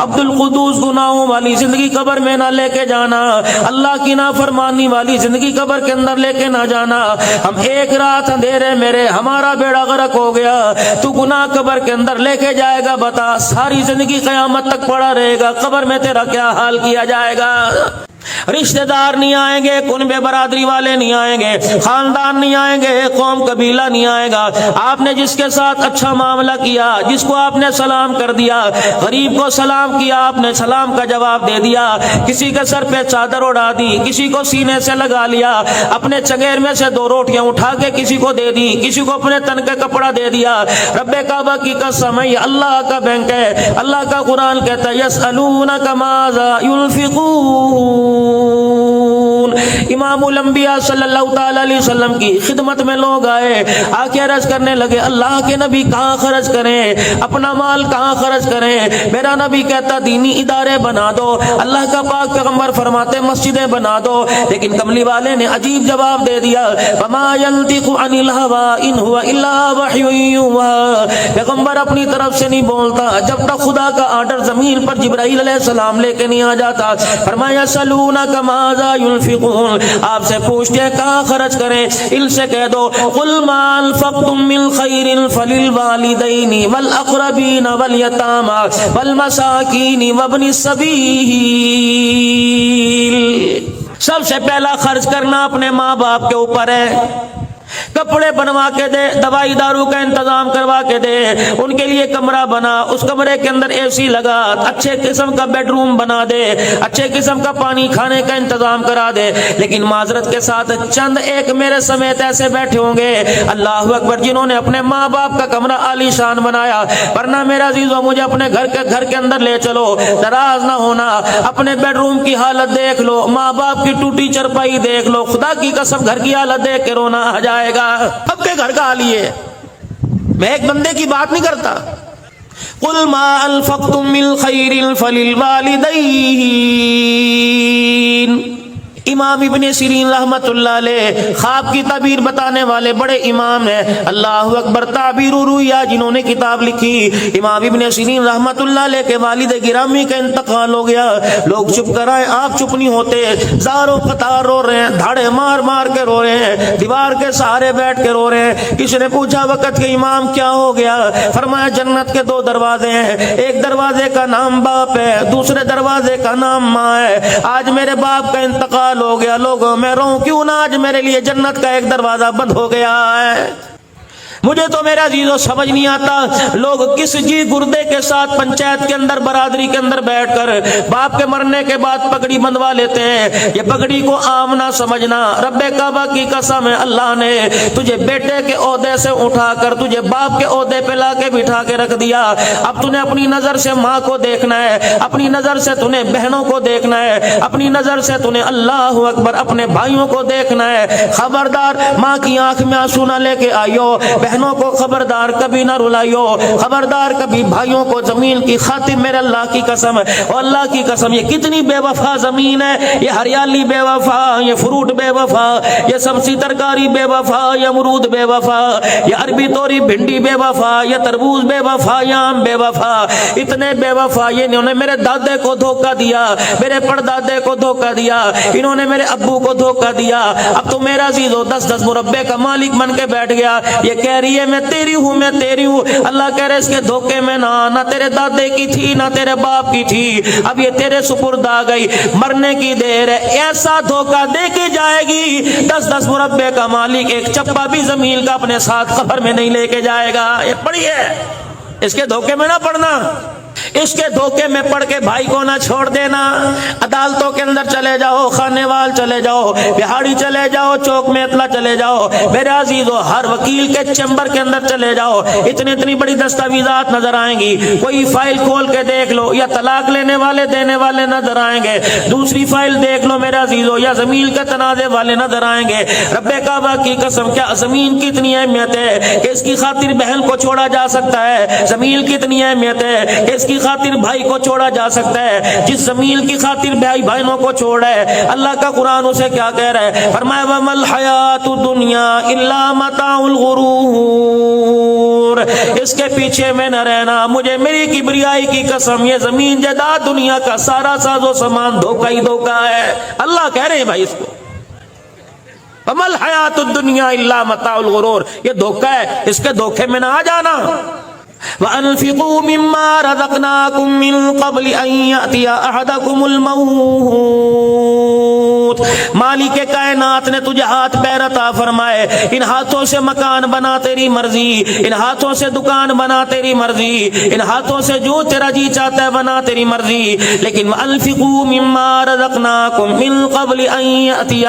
عبد القدوس گناہوں والی زندگی قبر میں نہ لے کے جانا، اللہ کی نافرمانی والی زندگی قبر کے اندر لے کے نہ جانا۔ ہم ایک رات اندھیرے میرے ہمارا بیڑا غرق ہو گیا، تو گناہ قبر کے اندر لے کے جائے گا، بتا ساری زندگی قیامت تک پڑا رہے گا، قبر میں تیرا کیا حال کیا جائے گا؟ رشتہ دار نہیں آئیں گے، کنبے برادری والے نہیں آئیں گے، خاندان نہیں آئیں گے، قوم قبیلہ نہیں آئے گا۔ آپ نے جس کے ساتھ اچھا معاملہ کیا، جس کو آپ نے سلام کر دیا، غریب کو سلام کیا، آپ نے سلام کا جواب دے دیا، کسی کے سر پہ چادر اڑا دی، کسی کو سینے سے لگا لیا، اپنے چنگیر میں سے 2 روٹیاں اٹھا کے کسی کو دے دی، کسی کو اپنے تن کا کپڑا دے دیا، رب کعبہ کی قسم ہے یہ اللہ کا بینک ہے۔ اللہ کا قرآن کہتا ہے یسألونک ماذا ينفقون۔ امام الانبیاء صلی اللہ تعالی علیہ وسلم کی خدمت میں لوگ آئے، آ کے عرض کرنے لگے اللہ کے نبی کہاں خرچ کریں، اپنا مال کہاں خرچ کریں؟ میرا نبی کہتا دینی ادارے بنا دو، اللہ کا پاک پیغمبر فرماتے مسجدیں بنا دو، لیکن کملی والے نے عجیب جواب دے دیا وما ينطق عن الهوى ان هو الا وحی یوحى۔ پیغمبر اپنی طرف سے نہیں بولتا جب تک خدا کا آرڈر زمین پر جبرائیل علیہ السلام لے کے نہیں آ جاتا۔ فرمایا سلونک ماذا ينفقون، آپ سے پوچھتے ہیں کہاں خرچ کریں، ان سے کہہ دو قل ما انفقتم من خیر فللوالدین والاقربین والیتامى والمساکین وابن السبیل۔ سب سے پہلا خرچ کرنا اپنے ماں باپ کے اوپر ہے، کپڑے بنوا کے دے، دوائی دارو کا انتظام کروا کے دے، ان کے لیے کمرہ بنا، اس کمرے کے اندر اے سی لگا، اچھے قسم کا بیڈ روم بنا دے، اچھے قسم کا پانی کھانے کا انتظام کرا دے۔ لیکن معذرت کے ساتھ چند ایک میرے سمیت ایسے بیٹھے ہوں گے اللہ اکبر جنہوں نے اپنے ماں باپ کا کمرہ عالی شان بنایا، ورنہ میرا عزیزو مجھے اپنے گھر کے اندر لے چلو، ناراض نہ ہونا، اپنے بیڈ روم کی حالت دیکھ لو، ماں باپ کی ٹوٹی چرپائی دیکھ لو، خدا کی قسم گھر کی حالت دیکھ کے رونا آ جائے گا۔ اب کے گھر کا حال یہ ہے، میں ایک بندے کی بات نہیں کرتا۔ قل ما انفقتم من خیر فللوالدین۔ امام ابن سیرین رحمت اللہ علیہ خواب کی تعبیر بتانے والے بڑے امام ہیں، اللہ اکبر، تعبیر الرؤیا جنہوں نے کتاب لکھی۔ امام ابن سیرین رحمت اللہ علیہ کے والد گرامی کا انتقال ہو گیا، لوگ چپ کر آئے، آپ چپ نہیں ہوتے، زاروں قطار رو رہے ہیں، دھاڑے مار مار کے رو رہے ہیں، دیوار کے سہارے بیٹھ کے رو رہے ہیں۔ کسی نے پوچھا وقت کے امام کیا ہو گیا؟ فرمایا جنت کے 2 دروازے ہیں، ایک دروازے کا نام باپ ہے، دوسرے دروازے کا نام ماں ہے۔ آج میرے باپ کا انتقال ہو گیا، لوگوں میں رو کیوں نہ، آج میرے لیے جنت کا ایک دروازہ بند ہو گیا ہے۔ مجھے تو میرا عزیزو سمجھ نہیں آتا لوگ کس جی گردے کے ساتھ پنچایت کے اندر برادری کے اندر بیٹھ کر باپ کے مرنے کے بعد پگڑی بندوا لیتے ہیں۔ یہ پگڑی کو عام نہ سمجھنا، رب کعبہ کی قسم ہے اللہ نے تجھے بیٹے کے عہدے سے اٹھا کر تجھے باپ کے عہدے پہ لا کے بٹھا کے رکھ دیا۔ اب تو نے اپنی نظر سے ماں کو دیکھنا ہے، اپنی نظر سے تو نے بہنوں کو دیکھنا ہے، اپنی نظر سے تو نے اللہ اکبر اپنے بھائیوں کو دیکھنا ہے۔ خبردار ماں کی آنکھ میں آنسو نہ لے کے آئیو، بہنوں کو خبردار کبھی نہ رلائیو، خبردار کبھی بھائیوں کو زمین کی خاطر میرے اللہ کی قسم ہے، اور اللہ کی قسم یہ کتنی بے وفا زمین ہے، یہ ہریالی بے وفا، یہ فروٹ بے وفا، یہ سبزی ترکاری بے وفا، یہ امرود بے وفا، یہ عربی توری بھنڈی بے وفا، یہ تربوز بے وفا، یہ آم بے وفا، اتنے بے وفا یہ انہوں نے میرے دادے کو دھوکہ دیا، میرے پردادے کو دھوکہ دیا، انہوں نے میرے ابو کو دھوکہ دیا۔ اب تو میرا عزیزو 10 مربے کا مالک بن کے بیٹھ گیا، یہ کہہ رہی ہے میں تیری ہوں، میں تیری ہوں۔ اللہ کہہ رہے اس کے دھوکے میں نہ تیرے دادے کی تھی نہ تیرے باپ کی تھی، اب یہ تیرے سپرد آ گئی، مرنے کی دیر ہے۔ ایسا دھوکہ دے کے جائے گی 10 مربے کا مالک ایک چپا بھی زمین کا اپنے ساتھ قبر میں نہیں لے کے جائے گا۔ یہ پڑھیے، اس کے دھوکے میں نہ پڑنا، اس کے دھوکے میں پڑھ کے بھائی کو نہ چھوڑ دینا۔ عدالتوں کے اندر چلے جاؤ، خانے وال چلے جاؤ، بہاڑی چلے جاؤ، چوک میں اطلاع چلے جاؤ، میرے عزیزو ہر وکیل کے چیمبر کے اندر چلے جاؤ، اتنی بڑی دستاویزات نظر آئیں گی، کوئی فائل کھول کے دیکھ لو، یا طلاق لینے والے دینے والے نظر آئیں گے، دوسری فائل دیکھ لو میرے عزیزو، یا زمین کے تنازع والے نظر آئیں گے۔ رب کعبہ کی قسم کیا زمین کی اتنی اہمیت ہے کہ اس کی خاطر بہن کو چھوڑا جا سکتا ہے، زمین کی اتنی اہمیت ہے کہ اس کی خاطر بھائی کو چھوڑا جا سکتا ہے، جس زمین کی خاطر بھائی بہنوں کو چھوڑا ہے، اللہ کا قرآن اسے کیا کہہ رہا ہے؟ فرمایا وَمَا الْحَيَاةُ الدُّنْيَا إِلَّا مَتَاعُ الْغُرُورِ، اس کے پیچھے میں نہ رہنا، مجھے میری کبریائی کی قسم یہ زمین جائیداد دنیا کا سارا ساز و سامان دھوکہ ہی دھوکہ ہے۔ اللہ کہہ رہے ہیں بھائی اس کو وَمَا الْحَيَاةُ الدُّنْيَا إِلَّا مَتَاعُ الْغُرُورِ، یہ دھوکہ ہے، اس کے دھوکے میں نہ آ جانا۔ وَأَنفِقُوا مِمَّا رَزَقْنَاكُم مِّن قَبْلِ أَن يَأْتِيَ أَحَدَكُمُ الْمَوْتُ، مالک کائنات نے تجھے ہاتھ پیر عطا فرمائے، ان ہاتھوں سے مکان بنا تیری مرضی، ان ہاتھوں سے دکان بنا تیری مرضی، ان ہاتھوں سے جو تیرا جی چاہتا ہے بنا تیری مرضی، لیکن وَأَنفِقُوا مِمَّا رَزَقْنَاكُم مِّن قَبْلِ أَن يَأْتِيَ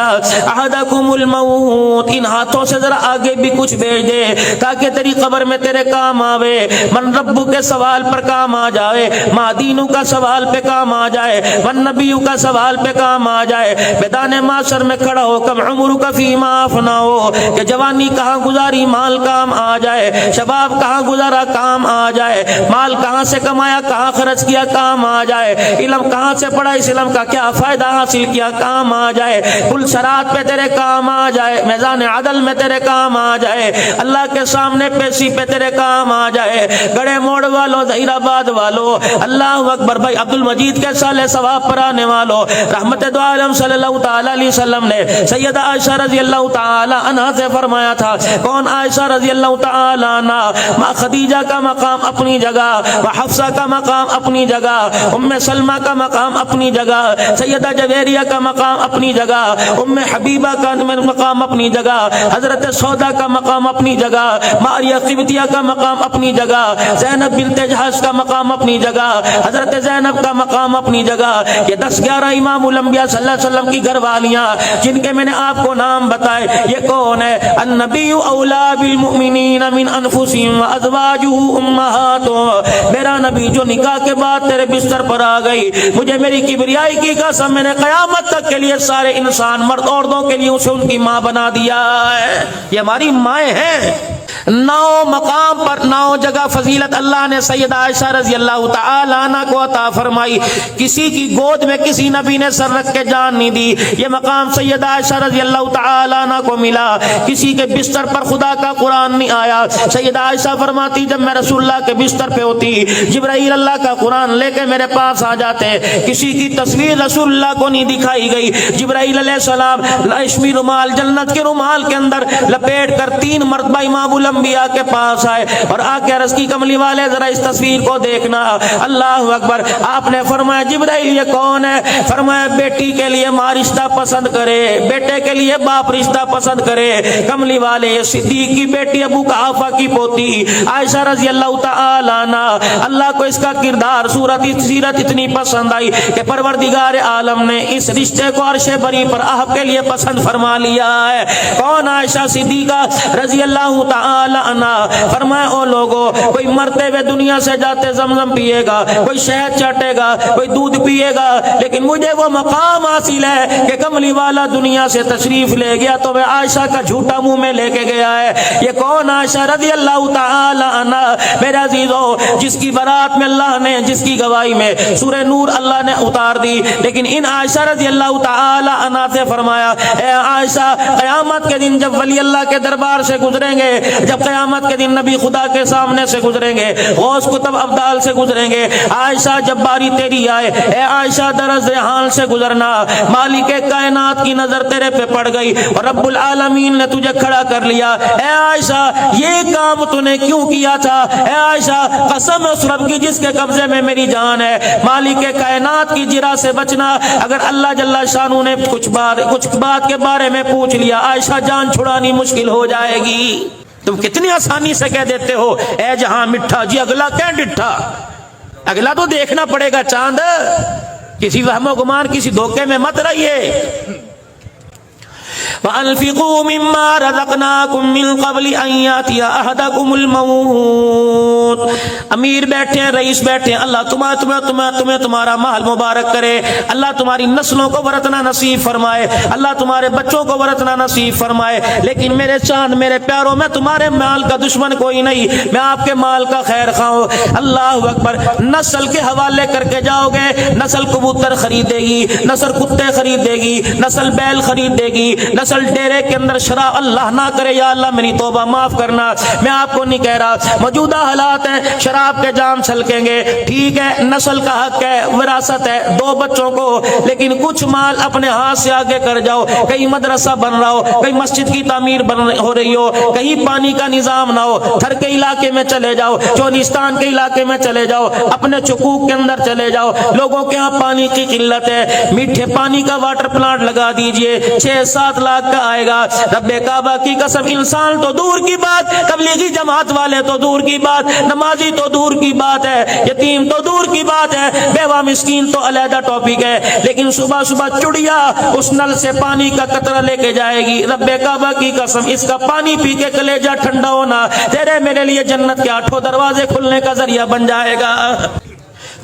أَحَدَكُمُ الْمَوْتُ، ان ہاتھوں سے ذرا آگے بھی کچھ بھیج دے تاکہ تیری قبر میں تیرے کام آوے، من ربو کے سوال پر کام آ جائے، ما دینو کا سوال پہ کام آ جائے، من نبیو کا سوال پہ کام آ جائے، میدان معاشر میں کھڑا ہو کم عمر کا فیما افناؤ، کہ جوانی کہاں گزاری مال کام آ جائے، شباب کہاں گزارا کام آ جائے، مال کہاں سے کمایا کہاں خرچ کیا کام آ جائے، علم کہاں سے پڑھا اس علم کا کیا فائدہ حاصل کیا کام آ جائے، کل شرات پہ تیرے کام آ جائے، میزان عدل میں تیرے کام آ جائے، اللہ کے سامنے پیشی پہ تیرے کام آ جائے، گڑے موڑ والو ظہیر آباد والو، اللہ اکبر بھائی عبد المجید کے سالے ثواب پر آنے والو، رحمت دو عالم صلی اللہ تعالی علیہ وسلم نے سیدہ عائشہ رضی اللہ تعالی عنہا سے فرمایا تھا، کون عائشہ رضی اللہ تعالی عنہ، ماں خدیجہ کا مقام اپنی جگہ، حفصہ کا مقام اپنی جگہ، ام سلمہ کا مقام اپنی جگہ، سیدہ جویریہ کا مقام اپنی جگہ، ام حبیبہ کا مقام اپنی جگہ، حضرت سودا کا مقام اپنی جگہ، ماریہ قبطیہ کا مقام اپنی جگہ، زینب بنت جہش کا مقام اپنی جگہ، حضرت زینب کا مقام اپنی جگہ، یہ 10-11 امام الانبیاء صلی اللہ علیہ وسلم کی گھر والیاں جن کے میں نے آپ کو نام بتائے، یہ کون ہے؟ النبی اولا بالمؤمنین من انفسہم وازواجہ امہاتہم، میرا نبی جو نکاح کے بعد تیرے بستر پر آ گئی، مجھے میری کبریائی کی قسم میں نے قیامت تک کے لیے سارے انسان مرد عورتوں کے لیے اسے ان کی ماں بنا دیا ہے، یہ ہماری مائیں ہیں۔ 9 مقام پر 9 جگہ فضیلت اللہ نے سیدہ عائشہ رضی اللہ تعالی عنہ کو عطا فرمائی، کسی کی گود میں کسی نبی نے سر رکھ کے جان نہیں دی، یہ مقام سیدہ عائشہ رضی اللہ تعالی عنہ کو ملا، کسی کے بستر پر خدا کا قرآن نہیں آیا، سیدہ عائشہ فرماتی جب میں رسول اللہ کے بستر پہ ہوتی، جبرائیل اللہ کا قرآن لے کے میرے پاس آ جاتے، کسی کی تصویر رسول اللہ کو نہیں دکھائی گئی، جبرائیل علیہ السلام ریشمی رومال جنت کے رومال کے اندر لپیٹ کر 3 مرتبہ امام الانبیاء کے پاس آئے اور آ کے عرض کی کملی والے ذرا اس تصویر کو دیکھنا، اللہ اکبر، آپ نے فرمایا جبرائیل یہ کون ہے؟ فرمایا بیٹی کے لیے ماں رشتہ پسند کرے، بیٹے کے لیے باپ رشتہ پسند کرے، کملی والے یہ صدیق کی بیٹی ابو قحافہ کی پوتی عائشہ رضی اللہ تعالی عنہ، اللہ کو اس کا کردار سیرت اتنی پسند آئی کہ پروردگار عالم نے اس رشتے کو عرش بری پر آپ کے لیے پسند فرما لیا ہے۔ کون؟ عائشہ صدیقہ رضی اللہ تعالی عنہ۔ فرمایا او لوگو، کوئی مرتے ہوئے دنیا سے جاتے زمزم پیے گا، کوئی شہد چاٹے گا، کوئی دودھ پیے گا، لیکن مجھے وہ مقام حاصل ہے کہ کملی والا دنیا سے تشریف لے گیا تو میں عائشہ کا جھوٹا منہ میں لے کے گیا ہے۔ یہ کون؟ عائشہ رضی اللہ تعالی عنہ۔ میرے عزیزو، جس کی برات میں اللہ نے، جس کی گواہی میں سورہ نور اللہ نے اتار دی، لیکن ان عائشہ رضی اللہ تعالی عنہ سے فرمایا اے عائشہ، قیامت کے دن جب ولی اللہ کے دربار سے گزریں گے، جب قیامت کے دن نبی خدا کے سامنے سے گزریں گے، غوث کتب ابدال سے گزریں گے، عائشہ جب باری تیری آئے، اے عائشہ درز حال سے گزرنا، مالک کائنات کی نظر تیرے پہ پڑ گئی اور رب العالمین نے تجھے کھڑا کر لیا، اے عائشہ یہ کام تو نے کیوں کیا تھا؟ اے عائشہ قسم اس رب کی جس کے قبضے میں میری جان ہے، مالک کائنات کی جرا سے بچنا، اگر اللہ جل شانہ نے کچھ بات کے بارے میں پوچھ لیا، عائشہ جان چھڑانی مشکل ہو جائے گی۔ تم کتنی آسانی سے کہہ دیتے ہو اے جہاں مٹھا، جی اگلا کیا ڈٹھا، اگلا تو دیکھنا پڑے گا چاند، کسی وہم و گمان کسی دھوکے میں مت رہیے۔ وَأَنفِقُوا مِمَّا رَزَقْنَاكُم مِّن قَبْلِ أَن يَأْتِيَ أَحَدَكُمُ الْمَوْتُ. امیر بیٹھے ہیں، رئیس بیٹھے ہیں، اللہ تمہیں تمہارا مال مبارک کرے، اللہ تمہاری نسلوں کو ورثنا نصیب فرمائے، اللہ تمہارے بچوں کو ورثنا نصیب فرمائے، لیکن میرے چاند میرے پیاروں، میں تمہارے مال کا دشمن کوئی نہیں، میں آپ کے مال کا خیر خواہ ہوں. اللہ اکبر. نسل کے حوالے کر کے جاؤ گے، نسل کبوتر خریدے گی، نسل کتے خریدے گی، نسل بیل خریدے گی، نسل ڈیرے کے اندر شراب. اللہ نہ کرے، یا اللہ میری توبہ معاف کرنا، میں آپ کو نہیں کہہ رہا. موجودہ حالات ہیں، شراب کے جام چھلکیں گے، ٹھیک ہے، نسل کا حق ہے، وراثت ہے 2 بچوں کو، لیکن کچھ مال اپنے ہاتھ سے آگے کر جاؤ. کہیں مدرسہ بن رہا ہو، کہیں مسجد کی تعمیر ہو رہی ہو، کہیں پانی کا نظام نہ ہو، تھر کے علاقے میں چلے جاؤ، چولستان کے علاقے میں چلے جاؤ، اپنے چکوک کے اندر چلے جاؤ، لوگوں کے ہاں پانی کی قلت ہے، میٹھے پانی کا واٹر پلانٹ لگا دیجئے، 6-7 لاکھ کا آئے گا. رب کعبہ کی قسم، انسان تو دور کی بات، تبلیغی جماعت والے تو دور کی بات، نمازی تو دور کی بات ہے، یتیم تو دور کی بات ہے، بیوہ مسکین تو علیحدہ ٹاپک ہے، لیکن صبح صبح چڑیا اس نل سے پانی کا قطرہ لے کے جائے گی. رب کعبہ کی قسم، اس کا پانی پی کے کلیجہ ٹھنڈا ہونا تیرے میرے لیے جنت کے 8 دروازے کھلنے کا ذریعہ بن جائے گا.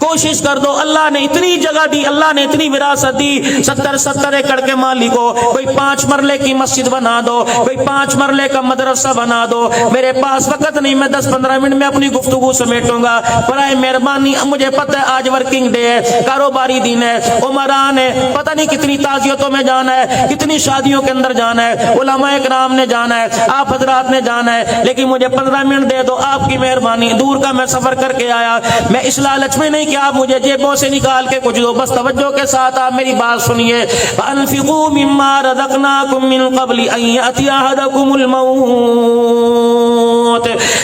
کوشش کر دو. اللہ نے اتنی جگہ دی، اللہ نے اتنی وراثت دی. 70 ایکڑ کے مالک ہو، کوئی 5 مرلے کی مسجد بنا دو، کوئی 5 مرلے کا مدرسہ بنا دو. میرے پاس وقت نہیں، میں 10-15 منٹ میں اپنی گفتگو سمیٹوں گا. برائے مہربانی، مجھے پتہ ہے آج ورکنگ ڈے ہے، کاروباری دن ہے، عمران ہے، پتہ نہیں کتنی تعزیتوں میں جانا ہے، کتنی شادیوں کے اندر جانا ہے، علماء کرام نے جانا ہے، آپ حضرات نے جانا ہے، لیکن مجھے 15 منٹ دے دو. آپ کی مہربانی، دور کا میں سفر کر کے آیا، میں اس لالچ میں نہیں کہ آپ مجھے جیبوں سے نکال کے کچھ دو، بس توجہ کے ساتھ آپ میری بات سنیے. فَأَنفِقُوا مِمَّا رَزَقْنَاكُم مِّن قَبْلِ أَن يَأْتِيَ أَحَدَكُمُ الْمَوْتُ.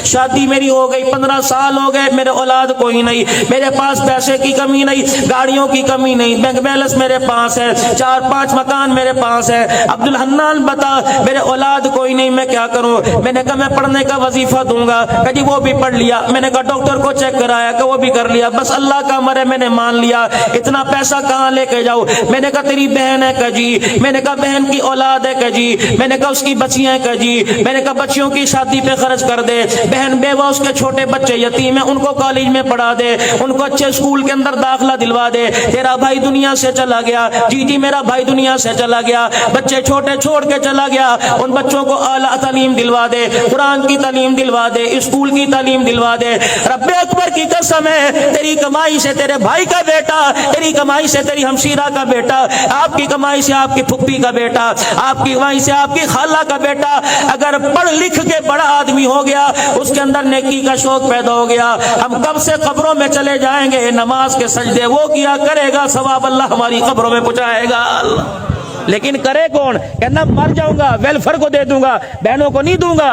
شادی میری ہو گئی، 15 سال ہو گئے، میرے اولاد کوئی نہیں، میرے پاس پیسے کی کمی نہیں، گاڑیوں کی کمی نہیں، بینک بیلنس میرے پاس ہے، 4-5 مکان میرے پاس ہے. عبد الحنان بتا، میرے اولاد کوئی نہیں، میں کیا کروں؟ میں نے کہا میں پڑھنے کا وظیفہ دوں گا. کہ جی وہ بھی پڑھ لیا. میں نے کہا ڈاکٹر کو چیک کرایا، کہ وہ بھی کر لیا. بس اللہ کا امر ہے، میں نے مان لیا. اتنا پیسہ کہاں لے کے جاؤ؟ میں نے کہا تیری بہن ہے کہ جی، میں نے کہا بہن کی اولاد ہے کہ جی، میں نے کہا اس کی بچیاں ہیں کہ جی، میں نے کہا بچیوں کی شادی پہ خرچ کر دے، بہن بیوہ اس کے چھوٹے بچے یتیم ہیں، ان کو کالج میں پڑھا دے، ان کو اچھے اسکول کے اندر داخلہ دلوا دے. تیرا بھائی دنیا سے چلا گیا، جی میرا بھائی دنیا سے چلا گیا، بچے چھوٹے چھوڑ کے چلا گیا، ان بچوں کو اعلیٰ تعلیم دلوا دے، قرآن کی تعلیم دلوا دے، اسکول کی تعلیم دلوا دے. رب اکبر کی قسم ہے، تیری کمائی سے تیرے بھائی کا بیٹا، تیری کمائی سے تیری ہمشیرہ کا بیٹا، آپ کی کمائی سے آپ کی پھپھی کا بیٹا، آپ کی کمائی سے آپ کی خالہ کا بیٹا اگر پڑھ لکھ کے بڑا آدمی ہو گیا، اس کے اندر نیکی کا شوق پیدا ہو گیا، ہم کب سے قبروں میں چلے جائیں گے. نماز کے سجدے وہ کیا کرے گا، ثواب اللہ ہماری قبروں میں پہنچائے گا. لیکن کرے کون؟ کہنا مر جاؤں گا، ویلفیئر کو دے دوں گا، بہنوں کو نہیں دوں گا.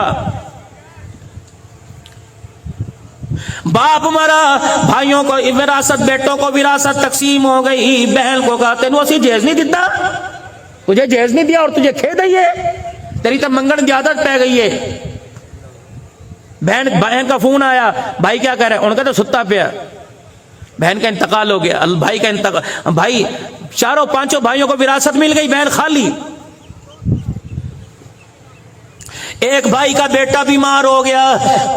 باپ مرا، بھائیوں کو وراثت، بیٹوں کو وراثت تقسیم ہو گئی. بہن کو کہا تینوں اسی جہیز نہیں دیتا، تجھے جہیز نہیں دیا اور تجھے کھے دئیے، تیری تو منگن کی عادت پہ گئی ہے. بہن کا فون آیا، بھائی کیا کہہ رہے ہیں؟ ان کا تو ستا پیا، بہن کا انتقال ہو گیا، بھائی کا انتقال، بھائی 4-5 بھائیوں کو وراثت مل گئی، بہن خالی. ایک بھائی کا بیٹا بیمار ہو گیا،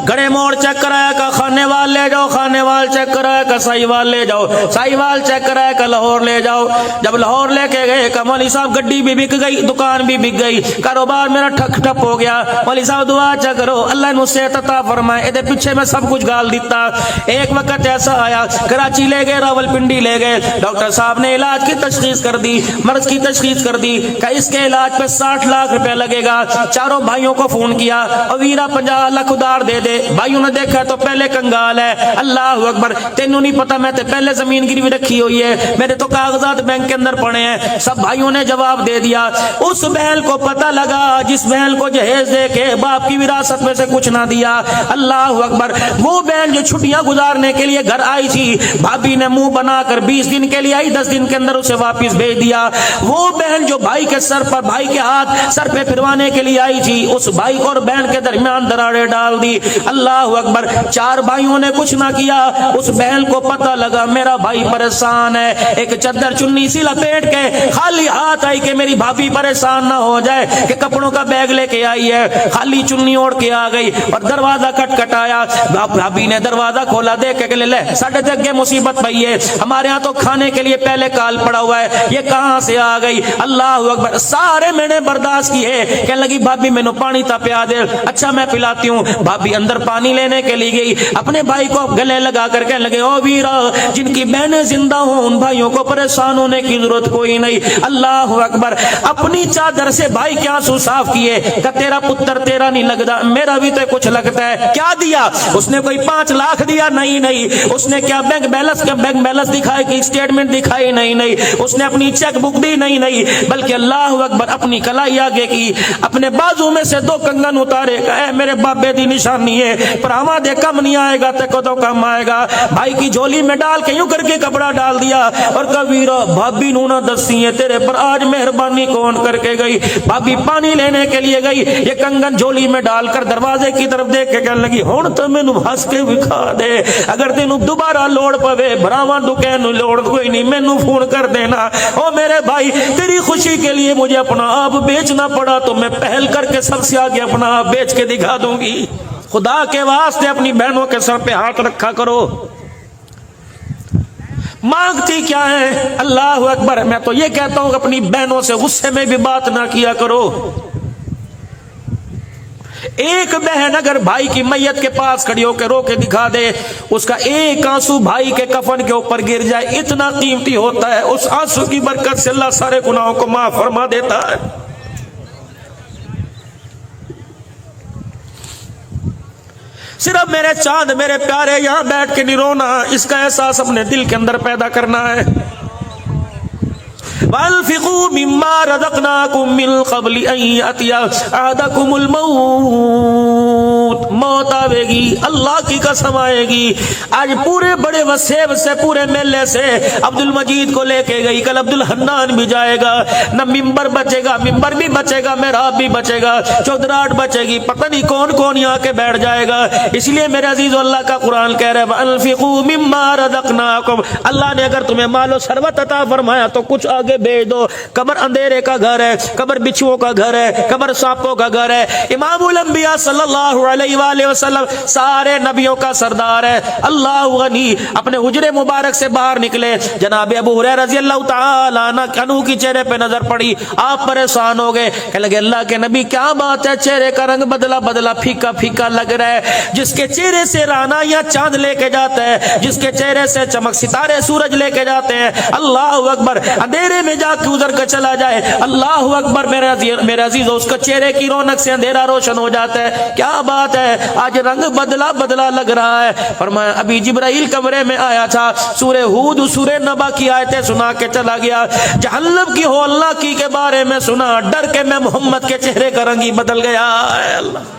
گڑے موڑ چیک کرایا کہ خانے وال لے جاؤ، خانے وال چیک کرایا کہ سائی وال لے جاؤ، سائی وال چیک کرایا کہ لاہور لے جاؤ. جب لاہور لے کے گئے کہ مولوی صاحب گڈی بھی بک گئی، دکان بھی بک گئی، کاروبار میرا ٹھپ ہو گیا، مولوی صاحب دعا چیک کرو اللہ نے اسے عطا فرمائے، ادھر پیچھے میں سب کچھ گال دیتا. ایک وقت ایسا آیا، کراچی لے گئے، راول پنڈی لے گئے، ڈاکٹر صاحب نے علاج کی تشخیص کر دی، مرض کی تشخیص کر دی کہ اس کے علاج پہ 60 لاکھ روپے لگے گا. چاروں بھائیوں کو فون کیا، ویرا 50 لاکھ ادھار دے دے. بھائیوں نے دیکھا تو پہلے کنگال ہے، اللہ اکبر، تینوں نہیں پتا میں تے پہلے زمین گروی رکھی ہوئی ہے، میرے تو کاغذات بینک کے اندر پڑے ہیں. سب بھائیوں نے جواب دے دیا. اس بہن کو پتہ لگا جس بہن کو جہیز دے کے باپ کی وراثت میں سے کچھ نہ دیا، اللہ اکبر، وہ بہن جو چھٹیاں گزارنے کے لیے گھر آئی تھی، بھابھی نے منہ بنا کر 20 دن کے لیے آئی، 10 دن کے اندر اسے واپس بھیج دیا. وہ بہن جو بھائی کے سر پر، بھائی کے ہاتھ سر پہ پھروانے کے لیے آئی تھی، اس بھائی اور بہن کے درمیان دراڑیں ڈال دی. اللہ اکبر. 4 بھائیوں نے کچھ نہ کیا. اس بہن کو پتہ لگا میرا بھائی پریشان ہے. ایک چادر چنی سی لپیٹ کے خالی ہاتھ آئی کہ میری بھابھی پریشان نہ ہو جائے, کہ کپڑوں کا بیگ لے کے آئی ہے, خالی چنی اوڑھ کے آ گئی اور دروازہ کٹکھٹایا. بھابھی نے دروازہ کھولا, دیکھ کے لے ساڈے تے اگے مصیبت پئی ہے, ہمارے ہاں تو کھانے کے لیے پہلے کال پڑا ہوا ہے, یہ کہاں سے آ گئی. اللہ اکبر. سارے میں نے برداشت کیے. کہنے لگی بھابھی مینوں پانی تا پیا دے. اچھا میں پلاتی ہوں. بھابھی اندر پانی لینے کے لیے گئی, اپنے بھائی کو گلے لگا کر کہنے لگے او ویرا, جن کی بہنیں زندہ ہوں ان بھائیوں کو پریشان ہونے کی ضرورت کوئی نہیں. اللہ اکبر. اپنی چادر سے بھائی کے آنسو صاف کیے کہ تیرا پتر تیرا نہیں لگتا, میرا بھی تو کچھ لگتا ہے. کیا دیا اس نے؟ کوئی 5 لاکھ دیا؟ نہیں. اس نے کیا بینک بیلنس دکھائی, کی اسٹیٹمنٹ دکھائی؟ نہیں. اس نے اپنی چیک بک دی؟ نہیں. بلکہ اللہ اکبر اپنی کلائی آگے کی, اپنے بازو میں سے 2 کنگن اتارے, اے میرے بابے دی نشانی ہے, پر ہما دے کم نہیں آئے گا تے کو تو کم آئے گا. بھائی کی جھولی میں ڈال کے یوں کر کے کپڑا ڈال دیا اور کہا ویرا بھابی نو نہ دسی ہے تیرے پر آج مہربانی کون کر کے گئی. بھابی پانی لینے کے لیے گئی, یہ کنگن جھولی میں ڈال کر دروازے کی طرف دیکھ کے کہنے لگی ہن تو مینوں ہنس کے وکھا دے, اگر تینوں دوبارہ لوڑ پوے بھراواں دکے نو لوڑ کوئی نہیں, مینوں فون کر دینا. او میرے بھائی, تیری خوشی کے لیے مجھے اپنا آپ بیچنا پڑا تو میں پہل کر کے سب سے آگے اپنا آپ بیچ کے دکھا دوں گی. خدا کے واسطے اپنی بہنوں کے سر پہ ہاتھ رکھا کرو. مانگتی کیا ہے؟ اللہ اکبر. میں تو یہ کہتا ہوں اپنی بہنوں سے غصے میں بھی بات نہ کیا کرو. ایک بہن اگر بھائی کی میت کے پاس کھڑی ہو کے رو کے دکھا دے, اس کا ایک آنسو بھائی کے کفن کے اوپر گر جائے, اتنا قیمتی ہوتا ہے. اس آنسو کی برکت سے اللہ سارے گناہوں کو معاف فرما دیتا ہے. صرف میرے چاند میرے پیارے یہاں بیٹھ کے نہیں رونا, اس کا احساس اپنے دل کے اندر پیدا کرنا ہے. وَأَنفِقُوا مِمَّا رَزَقْنَاكُم مِّن قَبْلِ أَن يَأْتِيَ أَحَدَكُمُ الْمَوْتُ. موت آئے گی, اللہ کی قسم آئے گی. آج پورے بڑے وسیب سے, پورے میلے سے عبد المجید کو لے کے گئی, کل عبد الحنان بھی جائے گا. نہ ممبر بچے گا, ممبر بھی بچے گا, محراب بھی بچے گا, چودراہٹ بچے گی, پتہ نہیں کون کون یہاں کے بیٹھ جائے گا. اس لیے میرے عزیز اللہ کا قرآن کہہ رہا ہے وَأَنفِقُوا مِمَّا رَزَقْنَاكُمْ. اللہ نے اگر تمہیں مال و ثروت عطا فرمایا تو کچھ آگے بھیج دو. قبر اندھیرے کا گھر ہے, قبر بچھوؤں کا گھر ہے, قبر سانپوں کا گھر ہے. امام الانبیاء صلی اللہ علیہ وآلہ وسلم سارے نبیوں کا سردار ہے. اللہ غنی. اپنے حجرے مبارک سے باہر نکلے, جناب ابو ہریرہ رضی اللہ تعالی عنہ کی چہرے پہ نظر پڑی, آپ پریشان ہو گئے. کہنے لگے اللہ کے نبی کیا بات ہے, چہرے کا رنگ بدلا بدلا پھیکا پھیکا لگ رہا ہے. جس کے چہرے سے رانا یا چاند لے کے جاتا ہے, جس کے چہرے سے چمک ستارے سورج لے کے جاتے ہیں. اللہ اکبر. اندھیرے میں جا کے ادھر کا چلا جائے, اللہ اکبر, میرے عزیز اس کا چہرے کی رونق سے اندھیرا روشن ہو جاتا ہے. کیا بات ہے, آج رنگ بدلا بدلا لگ رہا ہے. فرمایا ابھی جبرائیل کمرے میں آیا تھا, سورہ ہود سورہ نبا کی آیتیں سنا کے چلا گیا. جہنم کی ہو اللہ کی کے بارے میں سنا, ڈر کے میں محمد کے چہرے کا رنگ ہی بدل گیا. اللہ.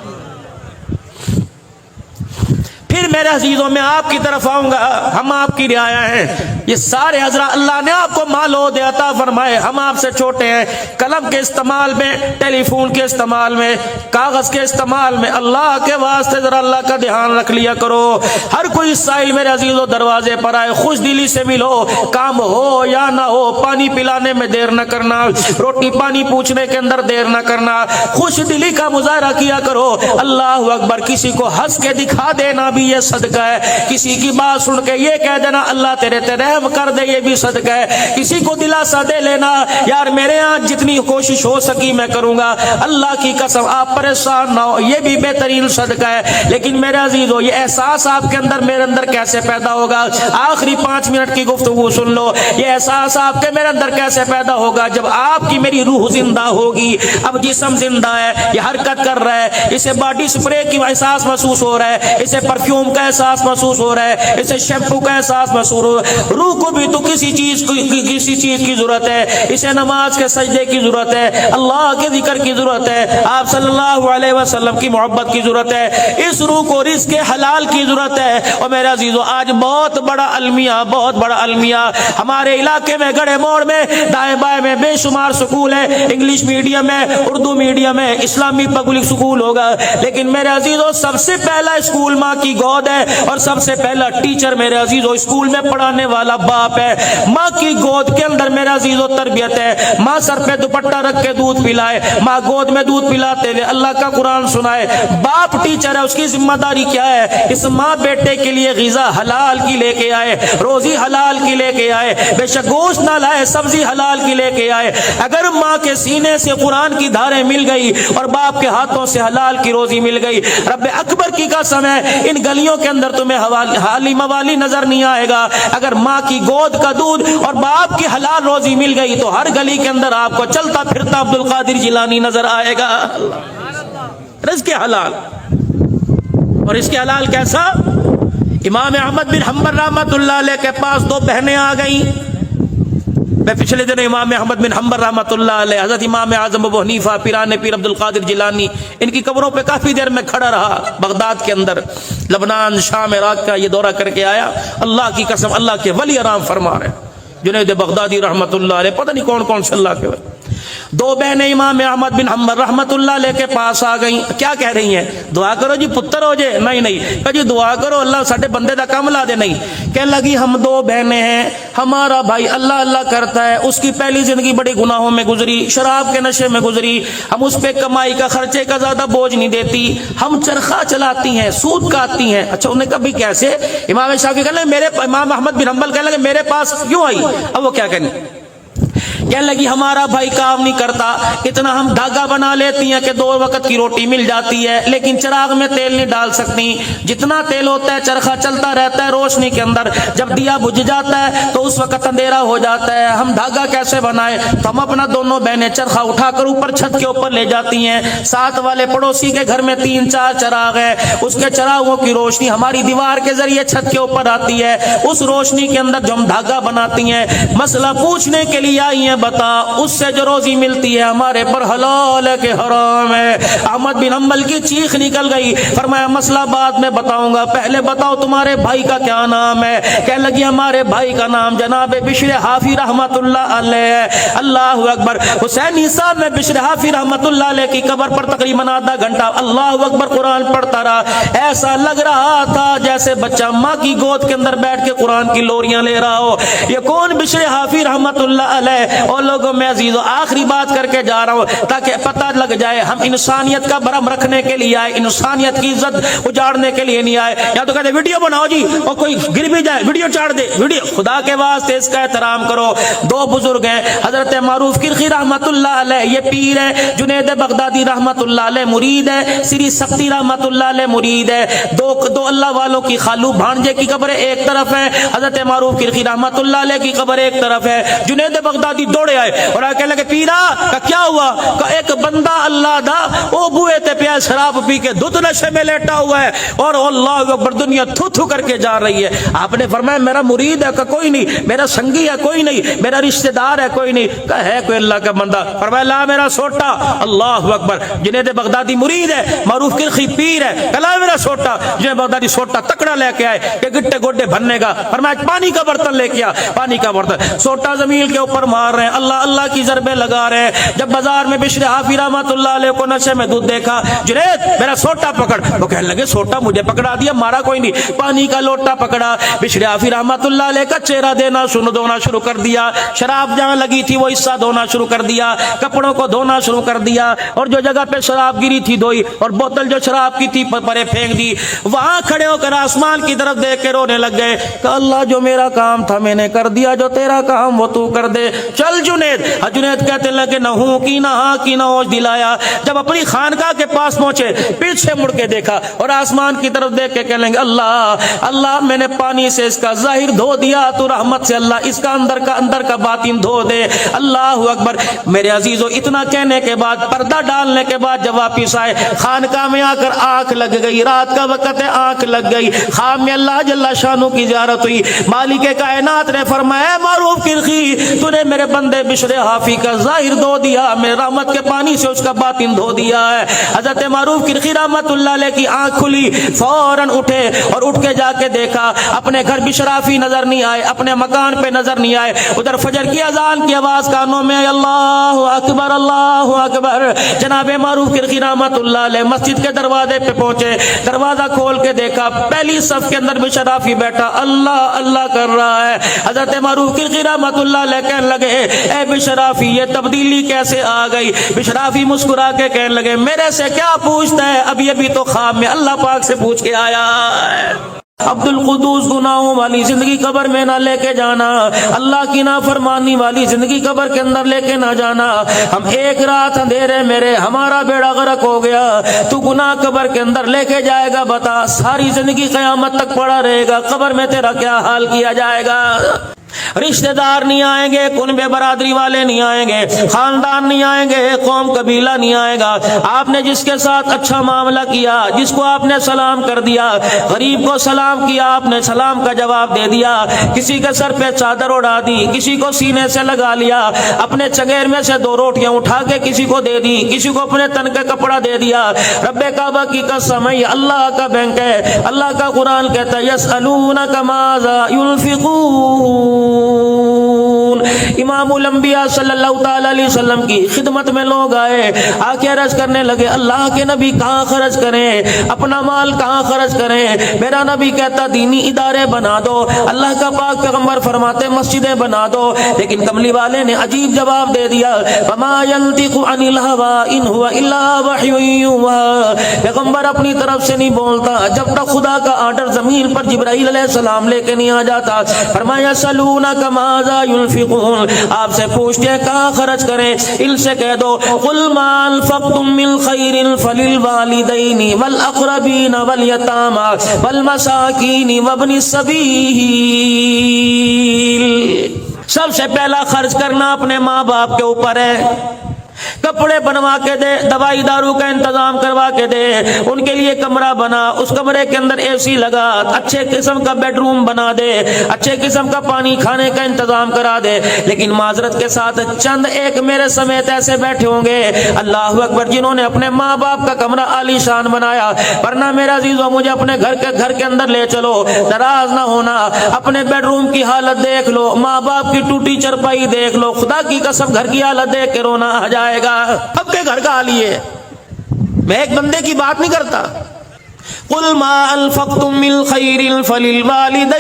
پھر میرے عزیزوں میں آپ کی طرف آؤں گا, ہم آپ کی رعایا ہیں. یہ سارے حضرات اللہ نے آپ کو مال و عہدے عطا فرمائے, ہم آپ سے چھوٹے ہیں. قلم کے استعمال میں, ٹیلی فون کے استعمال میں, کاغذ کے استعمال میں, اللہ کے واسطے ذرا اللہ کا دھیان رکھ لیا کرو. ہر کوئی سائل میرے عزیزوں دروازے پر آئے, خوش دلی سے ملو, کام ہو یا نہ ہو, پانی پلانے میں دیر نہ کرنا, روٹی پانی پوچھنے کے اندر دیر نہ کرنا, خوش دلی کا مظاہرہ کیا کرو. اللہ اکبر. کسی کو ہنس کے دکھا دینا بھی یہ صدقہ ہے, کسی کی بات سن کے یہ کہہ دینا اللہ تیرے تے رحم کر دے, یہ بھی صدقہ ہے. کسی کو دلاسا دے لینا یار میرے ہاں جتنی کوشش ہو سکی میں کروں گا, اللہ کی قسم آپ پریشان نہ ہو, یہ بھی بہترین صدقہ ہے. لیکن میرے عزیزو یہ احساس آپ کے اندر میرے اندر کیسے پیدا ہوگا؟ آخری 5 منٹ کی گفتگو سن لو. یہ احساس آپ کے میرے اندر کیسے پیدا ہوگا؟ جب آپ کی میری روح زندہ ہوگی. اب جسم زندہ ہے, یہ حرکت کر رہا ہے, اسے باڈی سپرے کی احساس محسوس ہو رہا ہے, اسے پرفیوم کا احساس محسوس ہو رہا ہے, اسے شیمپو کا احساس محسوس ہو رہا ہے. روح کو بھی تو کسی چیز کی ضرورت ہے، اسے نماز کے سجدے کی ضرورت ہے، اللہ کے ذکر کی ضرورت ہے، آپ صلی اللہ علیہ وسلم کی محبت کی ضرورت ہے، اس روح کو رزق حلال کی ضرورت ہے۔ اور میرے عزیزو آج بہت بڑا المیہ ہمارے علاقے میں، گڑھے موڑ میں، دائیں بائیں میں بے شمار سکول ہے، انگلش میڈیم ہے، اردو میڈیم ہے، اسلامی پبلک سکول ہوگا، لیکن میرے عزیزو سب سے پہلا اسکول ماں کی گود ہے، اور سب سے پہلا ٹیچر میرے عزیزو اسکول میں پڑھانے والا باپ ہے۔ ماں کی گود کے اندر میرے عزیزو تربیت ہے، ماں سر پہ دوپٹہ رکھ کے دودھ پلائے، ماں گود میں دودھ پلاتے ہوئے اللہ کا قرآن سنائے، باپ ٹیچر ہے، اس کی ذمہ داری کیا ہے؟ اس ماں بیٹے کے لیے غذا حلال کی لے کے آئے، روزی حلال کی لے کے آئے، بے شک گوشت نہ لائے، سبزی حلال کی لے کے آئے۔ اگر ماں کے سینے سے قرآن کی دھاریں مل گئی اور باپ کے ہاتھوں سے حلال کی روزی مل گئی، رب اکبر کی قسم ہے ان گلیوں کے اندر تمہیں حالی موالی نظر نہیں آئے گا۔ اگر ماں کی گود کا دودھ اور باپ کی حلال روزی مل گئی تو ہر گلی کے اندر آپ کو چلتا پھرتا عبد القادر جیلانی نظر آئے گا۔ رزق حلال، اور اس کے حلال کیسا؟ امام احمد بن حنبل رحمۃ اللہ علیہ کے پاس دو بہنیں آ گئیں۔ میں پچھلے دن امام احمد بن حنبل رحمۃ اللہ علیہ، حضرت امام اعظم ابو حنیفہ، پیران پیر عبد القادر جیلانی، ان کی قبروں پہ کافی دیر میں کھڑا رہا بغداد کے اندر، لبنان، شام، عراق کا یہ دورہ کر کے آیا۔ اللہ کی قسم اللہ کے ولی آرام فرما رہے جنید بغدادی رحمۃ اللہ علیہ، پتہ نہیں کون کون سے اللہ کے ولی۔ دو بہنیں امام احمد بن حنبل رحمۃ اللہ علیہ کے پاس آ گئیں، کیا کہہ رہی ہیں؟ دعا کرو جی پتر ہو جائے۔ نہیں کہ جی دعا کرو اللہ ساڈے بندے دا کام لا دے۔ نہیں، کہنے لگی ہم دو بہنیں ہیں، ہمارا بھائی اللہ کرتا ہے، اس کی پہلی زندگی بڑے گناہوں میں گزری، شراب کے نشے میں گزری، ہم اس پہ کمائی کا خرچے کا زیادہ بوجھ نہیں دیتی، ہم چرخہ چلاتی ہیں، سود کاٹتی ہیں۔ اچھا انہیں کبھی کیسے؟ امام شافعی کہنے لگے امام احمد بن حنبل کہنے لگے میرے پاس کیوں آئی؟ اب وہ کیا کہنے لگی ہمارا بھائی کام نہیں کرتا، اتنا ہم دھاگا بنا لیتی ہیں کہ 2 وقت کی روٹی مل جاتی ہے، لیکن چراغ میں تیل نہیں ڈال سکتی، جتنا تیل ہوتا ہے چرخہ چلتا رہتا ہے روشنی کے اندر، جب دیا بجھ جاتا ہے تو اس وقت اندھیرا ہو جاتا ہے، ہم دھاگا کیسے بنائے؟ تو ہم اپنا دونوں بہنیں چرخہ اٹھا کر اوپر چھت کے اوپر لے جاتی ہیں، ساتھ والے پڑوسی کے گھر میں 3-4 چراغ ہیں، اس کے چراغوں کی روشنی ہماری دیوار کے ذریعے چھت کے اوپر آتی ہے، اس روشنی کے اندر جو ہم دھاگا بناتی ہیں، مسئلہ پوچھنے کے لیے آئی ہیں، بتا اس سے جو روزی ملتی ہے ہمارے پر حلال ہے کہ حرام ہے؟ احمد بن حنبل کی چیخ نکل گئی، فرمایا مسئلہ بعد میں بتاؤں گا، پہلے بتاؤ تمہارے بھائی کا کیا نام ہے؟ کہنے لگی ہمارے بھائی کا نام جناب بشر حافی رحمت اللہ علیہ۔ اللہ اکبر۔ حسینی صاحب میں بشر حافی رحمت اللہ علیہ کی قبر پر تقریباً آدھا گھنٹہ اللہ اکبر قرآن پڑھتا رہا، ایسا لگ رہا تھا جیسے بچہ ماں کی گود کے اندر بیٹھ کے قرآن کی لوریاں لے رہا ہو۔ یہ کون بشر حافی رحمت اللہ علیہ؟ اور لوگوں میں عزیزو آخری بات کر کے جا رہا ہوں تاکہ پتہ لگ جائے ہم انسانیت کا برہم رکھنے کے لیے آئے، انسانیت کی عزت اجاڑنے کے لیے نہیں آئے۔ یا تو کہتے ویڈیو بناؤ جی، اور کوئی گر بھی جائے ویڈیو چاڑ دے، ویڈیو خدا کے واسطے اس کا احترام کرو۔ دو بزرگ ہیں، حضرت معروف کرخی رحمت اللہ علیہ یہ پیر ہے، جنید بغدادی رحمت اللہ علیہ مرید ہے، سری سختی رحمت اللہ علیہ مرید ہے۔ دو اللہ والوں کی خالو بھانجے کی قبر ایک طرف ہے، حضرت معروف کرخی رحمت اللہ علیہ کی قبر ایک طرف ہے۔ جنید بغدادی دوڑے آئے اور کہنے لگے پیرا کا کیا ہوا؟ کہ ایک بندہ اللہ دا او بوئے تے پیا شراب پی کے دودھ نشے میں لیٹا ہوا ہے اور اللہ اکبر دنیا تھو تھو کر کے جا رہی ہے۔ آپ نے فرمایا میرا مرید ہے کہ کوئی نہیں، میرا سنگی ہے کوئی نہیں، میرا رشتہ دار ہے کوئی نہیں؟ کہ ہے کوئی اللہ کا بندہ؟ فرمایا لا میرا سوٹا۔ اللہ اکبر۔ جنید بغدادی مرید ہے، معروف کرخی پیر ہے، کلا میرا سوٹا۔ جنید بغدادی سوٹا تکڑا لے کے آئے کہ گٹے گوڈے بھرنے کا، فرمایا پانی کا برتن لے کے آ، پانی کا برتن، سوٹا زمین کے اوپر مار رہے ہیں، اللہ کی ضربیں لگا رہے ہیں۔ جب بازار میں بشر حافی رحمت اللہ علیہ کو نشے میں دودھ دیکھا، جنید میرا سوٹا پکڑ، وہ کہنے لگے سوٹا مجھے پکڑا دیا، مارا کوئی نہیں، پانی کا لوٹا پکڑا، بشر حافی رحمت اللہ علیہ کا چہرہ دھونا شروع کر دیا، شراب جہاں لگی تھی وہ حصہ دھونا شروع کر دیا، کپڑوں کو دھونا شروع کر دیا، اور جو جگہ پہ شراب گری تھی دھوئی، اور بوتل جو شراب کی تھی پرے پھینک دی۔ وہاں کھڑے ہو کر آسمان کی طرف دیکھ کے رونے لگ گئے کہ اللہ جو میرا کام تھا میں نے کر دیا، جو تیرا کام وہ تو کر دے، چل الجنید، جنید کہتے لگے نہ ہوں کی نہ ہاں کی نہ ہوش دلایا۔ جب اپنی خانقاہ کے پاس پہنچے پیچھے مڑ کے دیکھا اور آسمان کی طرف دیکھ کے کہنے لگے اللہ اللہ میں نے پانی سے اس کا ظاہر دھو دیا، تو رحمت سے اللہ اس کا اندر کا باطن دھو دے۔ اللہ اکبر۔ میرے عزیزو اتنا کہنے کے بعد، پردہ ڈالنے کے بعد جب واپس آئے خانقاہ میں آ کر آنکھ لگ گئی، رات کا وقت ہے آنکھ لگ گئی، خواب میں اللہ جل شانہ کی زیارت ہوئی۔ مالک کائنات نے فرمایا معروف کرخی تو نے میرے بندے بشر حافی کا ظاہر دھو دیا، میرے رحمت کے پانی سے اس کا باطن دھو دیا ہے۔ حضرت معروف کرخی رحمت اللہ علیہ کی آنکھ کھلی، فوراً اٹھے اور اٹھ کے جا کے دیکھا اپنے گھر بشرافی نظر نہیں آئے، اپنے مکان پہ نظر نہیں آئے۔ ادھر فجر کی اذان کی آواز کانوں میں، اللہ اکبر اللہ اکبر۔ جناب معروف کرخی رحمت اللہ علیہ مسجد کے دروازے پہ پہنچے، دروازہ کھول کے دیکھا پہلی صف کے اندر بشرافی بیٹھا اللہ اللہ کر رہا ہے۔ حضرت معروف کرخی رحمت اللہ علیہ کہنے لگے اے بشرافی یہ تبدیلی کیسے آ گئی؟ بشرافی مسکرا کے کہنے لگے میرے سے کیا پوچھتا ہے، ابھی تو خواب میں اللہ پاک سے پوچھ کے آیا ہے۔ عبد القدوس گناہوں والی زندگی قبر میں نہ لے کے جانا، اللہ کی نافرمانی والی زندگی قبر کے اندر لے کے نہ جانا۔ ہم ایک رات اندھیرے میرے ہمارا بیڑا غرق ہو گیا، تو گناہ قبر کے اندر لے کے جائے گا، بتا ساری زندگی قیامت تک پڑا رہے گا، قبر میں تیرا کیا حال کیا جائے گا؟ رشتہ دار نہیں آئیں گے، کنبے برادری والے نہیں آئیں گے، خاندان نہیں آئیں گے، قوم قبیلہ نہیں آئے گا۔ آپ نے جس کے ساتھ اچھا معاملہ کیا، جس کو آپ نے سلام کر دیا، غریب کو سلام کیا، آپ نے سلام کا جواب دے دیا، کسی کے سر پہ چادر اڑا دی، کسی کو سینے سے لگا لیا، اپنے چگیر میں سے 2 روٹیاں اٹھا کے کسی کو دے دی، کسی کو اپنے تن کا کپڑا دے دیا۔ رب کعبہ کی قسم ہے، اللہ کا بینک ہے، اللہ کا قرآن کہتا ہے یسألونک ماذا ينفقون۔ امام الانبیاء صلی اللہ تعالی علیہ وسلم کی خدمت میں لوگ آئے، آ کے عرض کرنے لگے اللہ کے نبی کہاں خرچ کریں، اپنا مال کہاں خرچ کریں؟ میرا نبی کہتا دینی ادارے بنا دو، اللہ کا پاک پیغمبر فرماتے مسجدیں بنا دو، لیکن کملی والے نے عجیب جواب دے دیا وما ينطق عن الهوى ان هو الا وحی یوحى۔ پیغمبر اپنی طرف سے نہیں بولتا جب تک خدا کا آرڈر زمین پر جبرائیل علیہ السلام لے کے نہیں آ جاتا۔ فرمایا سلونک ماذا ينفقون، آپ سے پوچھتے ہیں کہاں خرچ کریں، ان سے کہہ دو قل ما انفقتم من خیر فللوالدین والاقربین والیتامى والمساکین وابن السبیل۔ سب سے پہلا خرچ کرنا اپنے ماں باپ کے اوپر ہے، کپڑے بنوا کے دے، دوائی دارو کا انتظام کروا کے دے، ان کے لیے کمرہ بنا، اس کمرے کے اندر اے سی لگا، اچھے قسم کا بیڈ روم بنا دے، اچھے قسم کا پانی کھانے کا انتظام کرا دے۔ لیکن معذرت کے ساتھ چند ایک میرے سمیت ایسے بیٹھے ہوں گے اللہ اکبر جنہوں نے اپنے ماں باپ کا کمرہ عالی شان بنایا، ورنہ میرا عزیزو مجھے اپنے گھر کے اندر لے چلو، ناراض نہ ہونا، اپنے بیڈ روم کی حالت دیکھ لو، ماں باپ کی ٹوٹی چرپائی دیکھ لو، خدا کی قسم گھر کی حالت دیکھ کے رونا آ جائے گا۔ اب کے گھر کا حال یہ ہے، میں ایک بندے کی بات نہیں کرتا۔ قل ما انفقتم من خیر فللوالدین۔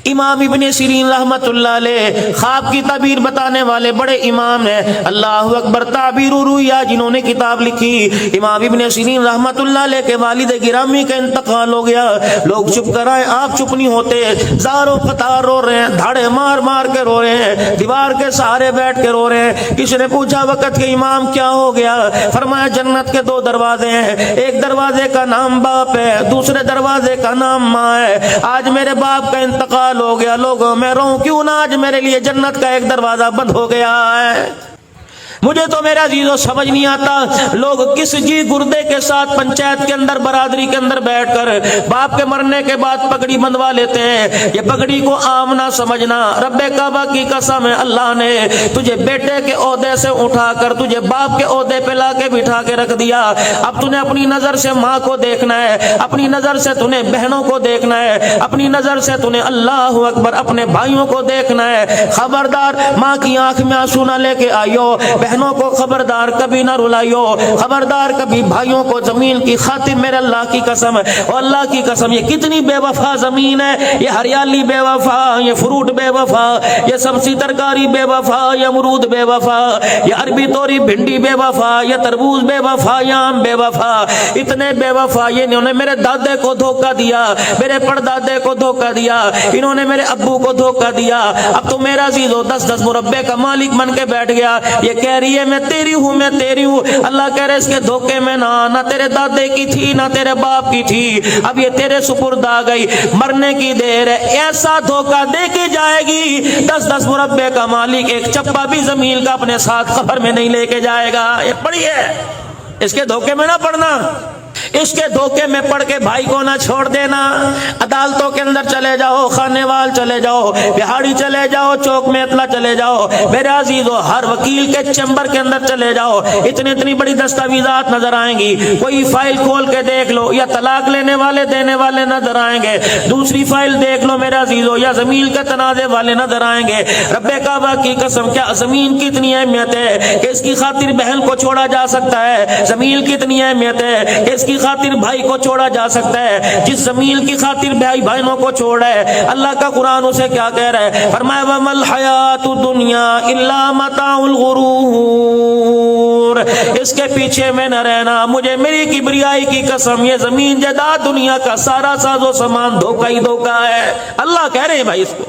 امام ابن سیرین رحمت اللہ علیہ خواب کی تعبیر بتانے والے بڑے امام ہیں، اللہ اکبر، تعبیر الرؤیا جنہوں نے کتاب لکھی۔ امام ابن سیرین رحمت اللہ علیہ کے والد گرامی کا انتقال ہو گیا، لوگ چپ کر آئے، آپ چپ نہیں ہوتے، زاروں قطار رو رہے ہیں، دھاڑے مار مار کے رو رہے ہیں، دیوار کے سہارے بیٹھ کے رو رہے ہیں۔ کسی نے پوچھا وقت کے امام کیا ہو گیا؟ فرمایا جنت کے 2 دروازے ہیں، ایک دروازے کا نام باپ ہے، دوسرے دروازے کا نام ماں ہے۔ آج میرے باپ کا انتقال ہو گیا، لوگوں میں رہوں کیوں نہ، آج میرے لیے جنت کا ایک دروازہ بند ہو گیا ہے۔ مجھے تو میرا عزیزو سمجھ نہیں آتا لوگ کس جی گردے کے ساتھ پنچایت کے اندر برادری کے اندر بیٹھ کر باپ کے مرنے کے بعد پگڑی بندوا لیتے ہیں۔ یہ پگڑی کو عام نہ سمجھنا، رب کعبہ کی قسم ہے اللہ نے تجھے بیٹے کے عہدے سے اٹھا کر تجھے باپ کے عہدے پہ لا کے بٹھا کے رکھ دیا۔ اب تو نے اپنی نظر سے ماں کو دیکھنا ہے، اپنی نظر سے تو نے بہنوں کو دیکھنا ہے، اپنی نظر سے تو نے اللہ اکبر اپنے بھائیوں کو دیکھنا ہے۔ خبردار ماں کی آنکھ میں آنسو نہ لے کے آئیو، بہنوں کو خبردار کبھی نہ رلائیو، خبردار کبھی بھائیوں کو زمین کی خاطر میرے اللہ کی قسم اور اللہ کی قسم یہ کتنی بے وفا زمین ہے، یہ ہریالی بے وفا، یہ فروٹ بے وفا، یہ سبزی ترکاری بے وفا، یہ امرود بے وفا، یہ عربی توری بھنڈی بے وفا، یہ تربوز بے وفا، یہ آم بے وفا، اتنے بے وفا یہ انہوں نے میرے دادے کو دھوکہ دیا، میرے پردادے کو دھوکہ دیا، انہوں نے میرے ابو کو دھوکہ دیا، اب تو میرا عزیز ہو 10 مربے کا مالک بن کے بیٹھ گیا، یہ کہہ رہی ہے میں تیری ہوں میں تیری ہوں، اللہ کہہ رہے اس کے دھوکے میں نہ تیرے دادے کی تھی نہ تیرے باپ کی تھی، اب یہ تیرے سپرد آ گئی، مرنے کی دیر ہے، ایسا دھوکہ دے کے جائے گی 10 مربے کا مالک ایک چپا بھی زمین کا اپنے ساتھ قبر میں نہیں لے کے جائے گا۔ یہ پڑھی ہے، اس کے دھوکے میں نہ پڑنا، اس کے دھوکے میں پڑھ کے بھائی کو نہ چھوڑ دینا۔ عدالتوں کے اندر چلے جاؤ، خانے وال چلے جاؤ، بہاڑی چلے جاؤ، چوک میں اطلاع چلے جاؤ، میرے عزیزو ہر وکیل کے چیمبر کے اندر چلے جاؤ، اتنی بڑی دستاویزات نظر آئیں گی، کوئی فائل کھول کے دیکھ لو، یا طلاق لینے والے دینے والے نظر آئیں گے، دوسری فائل دیکھ لو میرے عزیزو، یا زمین کے تنازع والے نظر آئیں گے۔ رب کعبہ کی قسم کیا زمین کی اتنی اہمیت ہے کہ اس کی خاطر بہن کو چھوڑا جا سکتا ہے، زمین کی اتنی اہمیت ہے کہ اس کی خاطر بھائی کو چھوڑا جا سکتا ہے، جس زمین کی خاطر بھائیوں کو چھوڑا ہے اللہ کا قرآن اسے کیا کہہ رہا ہے، فرمایا وَمَا الْحَيَاةُ الدُّنْيَا إِلَّا مَتَاعُ الْغُرُورِ، اس کے پیچھے میں نہ رہنا، مجھے میری کبریائی کی قسم یہ زمین جائیداد دنیا کا سارا ساز و سامان دھوکہ ہی دھوکہ ہے۔ اللہ کہہ رہے ہیں بھائی اس کو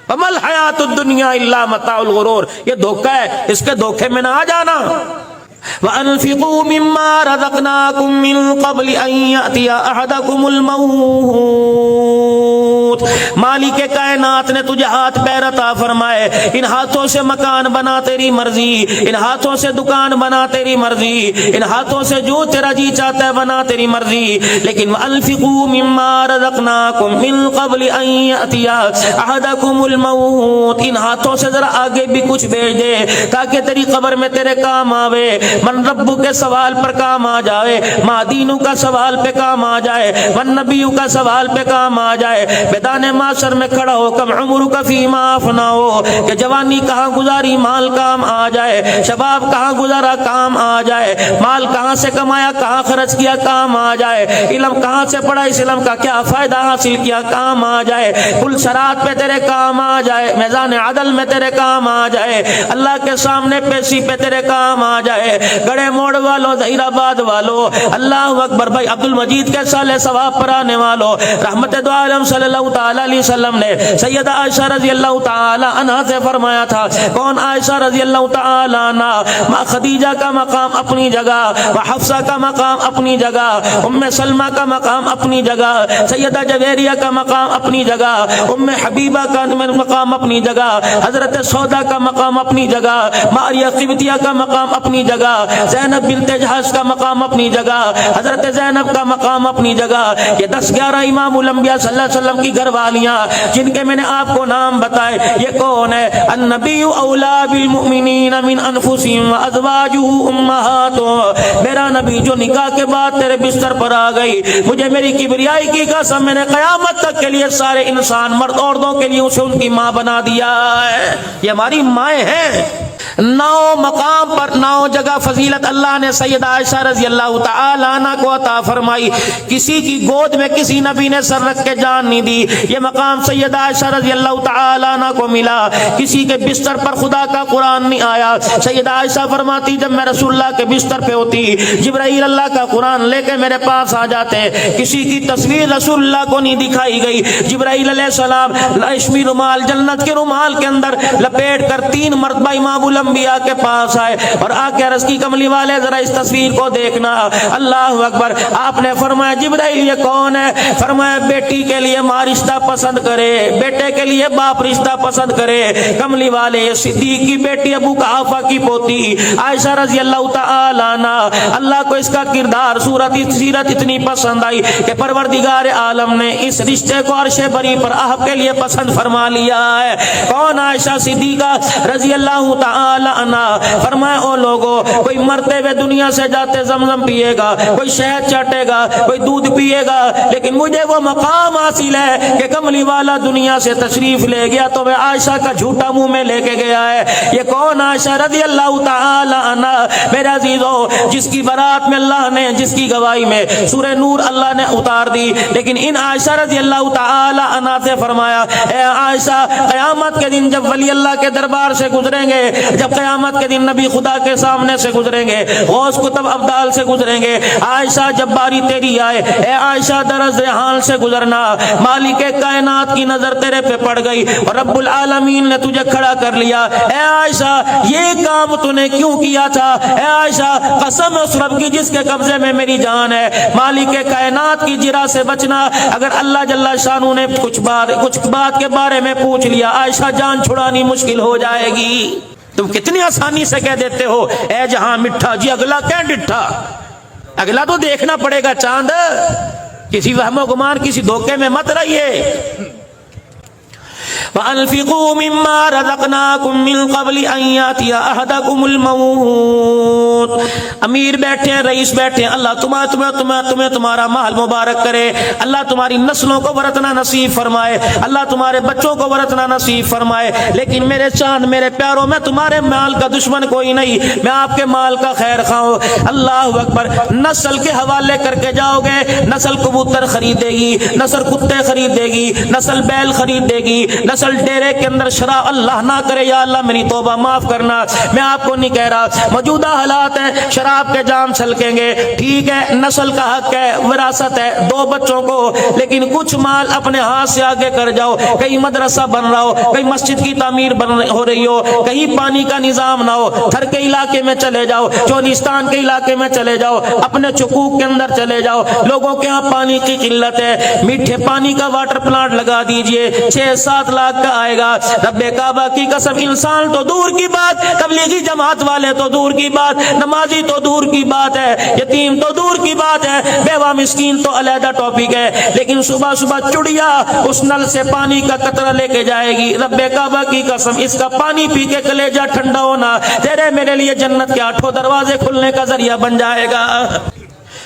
وَمَا الْحَيَاةُ الدُّنْيَا إِلَّا مَتَاعُ الْغُرُورِ، یہ دھوکہ ہے، اس کے دھوکے میں نہ آ جانا۔ وَأَنفِقُوا مِمَّا رَزَقْنَاكُم مِّن قَبْلِ أَن يَأْتِيَ أَحَدَكُمُ الْمَوْتُ، مالک کائنات نے تجھے ہاتھ پیر عطا فرمائے، ان ہاتھوں سے مکان بنا تیری مرضی، ان ہاتھوں سے دکان بنا تیری مرضی، ان ہاتھوں سے جو تیرا جی چاہتا ہے بنا تیری مرضی، لیکن وَأَنفِقُوا مِمَّا رَزَقْنَاكُم مِّن قَبْلِ أَن يَأْتِيَ أَحَدَكُمُ الْمَوْتُ، ان ہاتھوں سے ذرا آگے بھی کچھ بھیج دے تاکہ تیری قبر میں تیرے کام آوے، من ربو کے سوال پر کام آ جائے، ما دینو کا سوال پہ کام آ جائے، من نبیو کا سوال پہ کام آ جائے، میدان معاشر میں کھڑا ہو کم عمر کا فیما افناؤ، کہ جوانی کہاں گزاری مال کام آ جائے، شباب کہاں گزارا کام آ جائے، مال کہاں سے کمایا کہاں خرچ کیا کام آ جائے، علم کہاں سے پڑھا اس علم کا کیا فائدہ حاصل کیا کام آ جائے، کل شرات پہ تیرے کام آ جائے، میدان عدل میں تیرے کام آ جائے، اللہ کے سامنے پیشی پہ تیرے کام آ جائے، گڑے موڑ والو، ظہیر آباد والو، اللہ اکبر، بھائی عبد المجید کے سال ثواب پر آنے والو، رحمت دو عالم صلی اللہ تعالی علیہ وسلم نے سیدہ عائشہ رضی اللہ تعالی عنہا سے فرمایا تھا، کون عائشہ رضی اللہ تعالی عنہا، خدیجہ کا مقام اپنی جگہ، حفصہ کا مقام اپنی جگہ، ام سلمہ کا مقام اپنی جگہ، سیدہ جویریہ کا مقام اپنی جگہ، ام حبیبہ کا مقام اپنی جگہ، حضرت سودا کا مقام اپنی جگہ، ماریہ قبطیہ کا مقام اپنی جگہ، زینب بنت جہش کا مقام اپنی جگہ، حضرت زینب کا مقام اپنی جگہ، یہ 10-11 امام الانبیاء صلی اللہ علیہ وسلم کی گھر والیاں جن کے میں نے آپ کو نام بتائے، یہ کون ہے؟ النبی اولا بالمؤمنین من انفسہم وازواجہ امہاتہم، میرا نبی جو نکاح کے بعد تیرے بستر پر آ گئی، مجھے میری کبریائی کی قسم میں نے قیامت تک کے لیے سارے انسان مرد عورتوں کے لیے اسے ان کی ماں بنا دیا ہے، یہ ہماری مائیں ہیں۔ 9 مقام پر 9 جگہ فضیلت اللہ نے سیدہ عائشہ رضی اللہ تعالی عنہ کو عطا فرمائی، کسی کی گود میں کسی نبی نے سر رکھ کے جان نہیں دی، یہ مقام سیدہ عائشہ رضی اللہ تعالی عنہ کو ملا، کسی کے بستر پر خدا کا قرآن نہیں آیا، سیدہ عائشہ فرماتی جب میں رسول اللہ کے بستر پہ ہوتی، جبرائیل اللہ کا قرآن لے کے میرے پاس آ جاتے، کسی کی تصویر رسول اللہ کو نہیں دکھائی گئی، جبرائیل علیہ السلام ریشمی رومال جنت کے رومال کے اندر لپیٹ کر 3 مرتبہ امام الانبیاء کے پاس آئے اور آ کے عرض کی کملی والے ذرا اس تصویر کو دیکھنا، اللہ اکبر، آپ نے فرمایا جبرائیل یہ کون ہے؟ فرمایا بیٹی کے لیے ماں رشتہ پسند کرے، بیٹے کے لیے باپ رشتہ پسند کرے، کملی والے یہ صدیق کی بیٹی ابو قحافہ کی پوتی عائشہ رضی اللہ تعالی عنہ، اللہ کو اس کا کردار سیرت اتنی پسند آئی کہ پروردگار عالم نے اس رشتے کو عرش بری پر آپ کے لیے پسند فرما لیا ہے۔ کون؟ عائشہ صدیقہ رضی اللہ تعالی تعالی عنہ فرمایا او لوگو کوئی مرتے ہوئے دنیا سے جاتے زمزم پیے گا, کوئی شہد چاٹے گا, کوئی دودھ پیے گا, لیکن مجھے وہ مقام حاصل ہے کہ کملی والا دنیا سے تشریف لے گیا تو میں عائشہ کا جھوٹا منہ میں لے کے گیا ہے. یہ کون؟ عائشہ رضی اللہ تعالی عنہ. میرے عزیزو جس کی برات میں اللہ نے, جس کی گواہی میں سورہ نور اللہ نے اتار دی, لیکن ان عائشہ رضی اللہ تعالی عنہ سے فرمایا اے عائشہ قیامت کے دن جب ولی اللہ کے دربار سے گزریں گے, جب قیامت کے دن نبی خدا کے سامنے سے گزریں گے, غوث کتب ابدال سے گزریں گے, عائشہ جب باری تیری آئے اے عائشہ درز حال سے گزرنا, مالک کائنات کی نظر تیرے پہ پڑ گئی اور رب العالمین نے تجھے کھڑا کر لیا. اے عائشہ یہ کام تو نے کیوں کیا تھا؟ اے عائشہ قسم اس رب کی جس کے قبضے میں میری جان ہے, مالک کائنات کی جرا سے بچنا. اگر اللہ جل شانہ نے کچھ بات کے بارے میں پوچھ لیا عائشہ جان چھڑانی مشکل ہو جائے گی. تم کتنی آسانی سے کہہ دیتے ہو اے جہاں مٹھا جی اگلا کیا ڈٹھا, اگلا تو دیکھنا پڑے گا چاند. کسی وہم و گمان کسی دھوکے میں مت رہیے. وَأَنفِقُوا مِمَّا رَزَقْنَاكُم مِّن قَبْلِ أَن يَأْتِيَ أَحَدَكُمُ الْمَوْتُ. امیر بیٹھے ہیں, رئیس بیٹھے ہیں, اللہ تمہیں تمہارا مال مبارک کرے, اللہ تمہاری نسلوں کو ورثنا نصیب فرمائے, اللہ تمہارے بچوں کو ورثنا نصیب فرمائے. لیکن میرے چاند میرے پیاروں میں تمہارے مال کا دشمن کوئی نہیں, میں آپ کے مال کا خیر خواہ ہوں. اللہ اکبر. نسل کے حوالے کر کے جاؤ گے, نسل کبوتر خریدے گی, نسل کتے خریدے گی, نسل بیل خریدے گی, نسل ڈیرے کے اندر شراب. اللہ نہ کرے, یا اللہ میری توبہ معاف کرنا, میں آپ کو نہیں کہہ رہا. موجودہ حالات ہیں شراب کے جام چھلکیں گے, ٹھیک ہے نسل کا حق ہے, وراثت ہے 2 بچوں کو, لیکن کچھ مال اپنے ہاتھ سے آگے کر جاؤ. کہیں مدرسہ بن رہا ہو, کہیں مسجد کی تعمیر ہو رہی ہو, کہیں پانی کا نظام نہ ہو, تھر کے علاقے میں چلے جاؤ, چولستان کے علاقے میں چلے جاؤ, اپنے چکوک کے اندر چلے جاؤ. لوگوں کے ہاں پانی کی قلت ہے, میٹھے پانی کا واٹر پلانٹ لگا دیجئے, 6-7 لاکھ کا آئے گا. رب کعبہ کی قسم انسان تو دور کی بات, تبلیغی جماعت والے تو دور کی بات, نمازی تو دور کی بات ہے, یتیم تو دور کی بات ہے, بیوہ مسکین تو علیحدہ ٹاپک ہے. لیکن صبح صبح چڑیا اس نل سے پانی کا قطرہ لے کے جائے گی. رب کعبہ کی قسم اس کا پانی پی کے کلیجہ ٹھنڈا ہونا تیرے میرے لیے جنت کے 8 دروازے کھلنے کا ذریعہ بن جائے گا.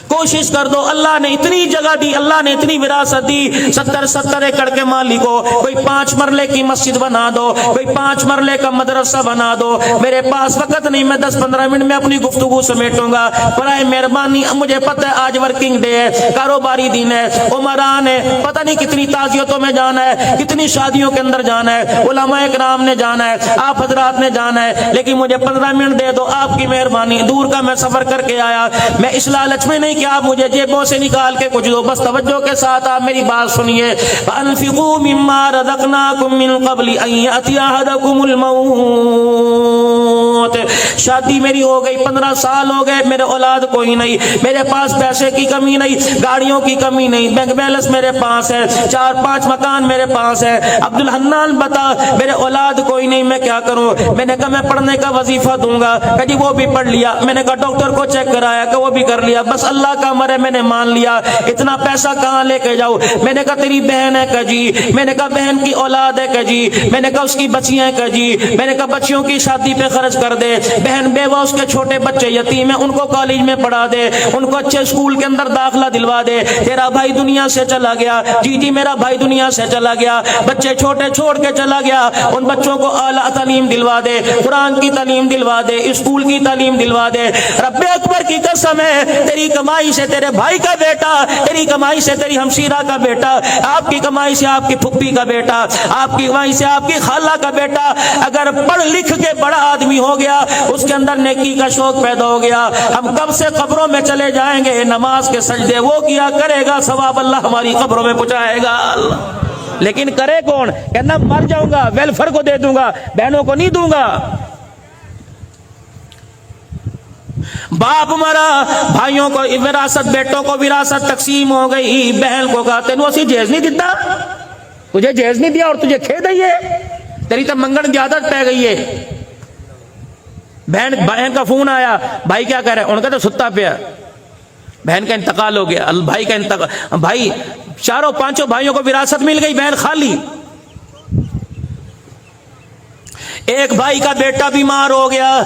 کوشش کر دو. اللہ نے اتنی جگہ دی, اللہ نے اتنی وراثت دی. 70 ایکڑ کے مالک ہو, کوئی 5 مرلے کی مسجد بنا دو, کوئی 5 مرلے کا مدرسہ بنا دو. میرے پاس وقت نہیں, میں 10-15 منٹ میں اپنی گفتگو سمیٹوں گا. برائے مہربانی, مجھے پتہ ہے آج ورکنگ ڈے ہے, کاروباری دن ہے, عمران ہے, پتہ نہیں کتنی تعزیتوں میں جانا ہے, کتنی شادیوں کے اندر جانا ہے, علماء کرام نے جانا ہے, آپ حضرات نے جانا ہے, لیکن مجھے 15 منٹ دے دو. آپ کی مہربانی, دور کا میں سفر کر کے آیا, میں اس لالچ میں نہیں کہ آپ مجھے جیبوں سے نکال کے کچھ دو, بس توجہ کے ساتھ آپ میری بات سنیے. فَأَنفِقُوا مِمَّا رَزَقْنَاكُم مِّن قَبْلِ أَن يَأْتِيَ أَحَدَكُمُ الْمَوْتُ. شادی میری ہو گئی, 15 سال ہو گئے, میرے اولاد کوئی نہیں, میرے پاس پیسے کی کمی نہیں, گاڑیوں کی کمی نہیں, بینک بیلنس میرے پاس ہے, 4-5 مکان میرے پاس ہے. عبد الحنان بتا میرے اولاد کوئی نہیں, میں کیا کروں؟ میں نے کہا میں پڑھنے کا وظیفہ دوں گا. کہ جی وہ بھی پڑھ لیا. میں نے کہا ڈاکٹر کو چیک کرایا, کہ وہ بھی کر لیا. بس اللہ کا مرے میں نے مان لیا. اتنا پیسہ کہاں لے کے جاؤ؟ میں نے کہا تیری بہن ہے, کہ جی. میں نے کہا بہن کی اولاد ہے, کہ جی. میں نے کہا اس کی بچیاں ہیں, کہ جی. میں نے کہا بچیوں کی شادی پہ خرچ کر دے. بہن بیوہ اس کے چھوٹے بچے یتیم ہیں, ان کو کالج میں پڑھا دے, ان کو اچھے اسکول کے اندر داخلہ دلوا دے. تیرا بھائی دنیا سے چلا گیا, جی جی میرا بھائی دنیا سے چلا گیا, بچے چھوٹے چھوڑ کے چلا گیا. ان بچوں کو اعلیٰ تعلیم دلوا دے, قرآن کی تعلیم دلوا دے, اسکول کی تعلیم دلوا دے. رب اکبر کی قسم ہے, تیری کمائی سے تیرے بھائی کا بیٹا, تیری کمائی سے تیری ہمشیرہ کا بیٹا, آپ کی کمائی سے آپ کی پھپھی کا بیٹا, آپ کی کمائی سے آپ کی خالہ کا بیٹا اگر پڑھ لکھ کے بڑا آدمی ہو گیا, اس کے اندر نیکی کا شوق پیدا ہو گیا, ہم کب سے قبروں میں چلے جائیں گے. نماز کے سجدے وہ کیا کرے گا, ثواب اللہ ہماری قبروں میں پہنچائے گا. لیکن کرے کون؟ کہنا مر جاؤں گا, ویلفر کو دے دوں گا, بہنوں کو نہیں دوں گا. باپ مرا, بھائیوں کو وراثت, بیٹوں کو وراثت تقسیم ہو گئی. بہن کو کہا تینوں اسی جہیز نہیں دیتا, تجھے جہیز نہیں دیا اور تجھے کھید ہے, تیری تو منگن کی عادت پہ گئی ہے. بہن کا فون آیا, بھائی کیا کہہ رہے ہیں؟ ان کا تو ستا پیا, بہن کا انتقال ہو گیا. بھائی کا انتقال, بھائی 4-5 بھائیوں کو وراثت مل گئی, بہن خالی. ایک بھائی کا بیٹا بیمار ہو گیا,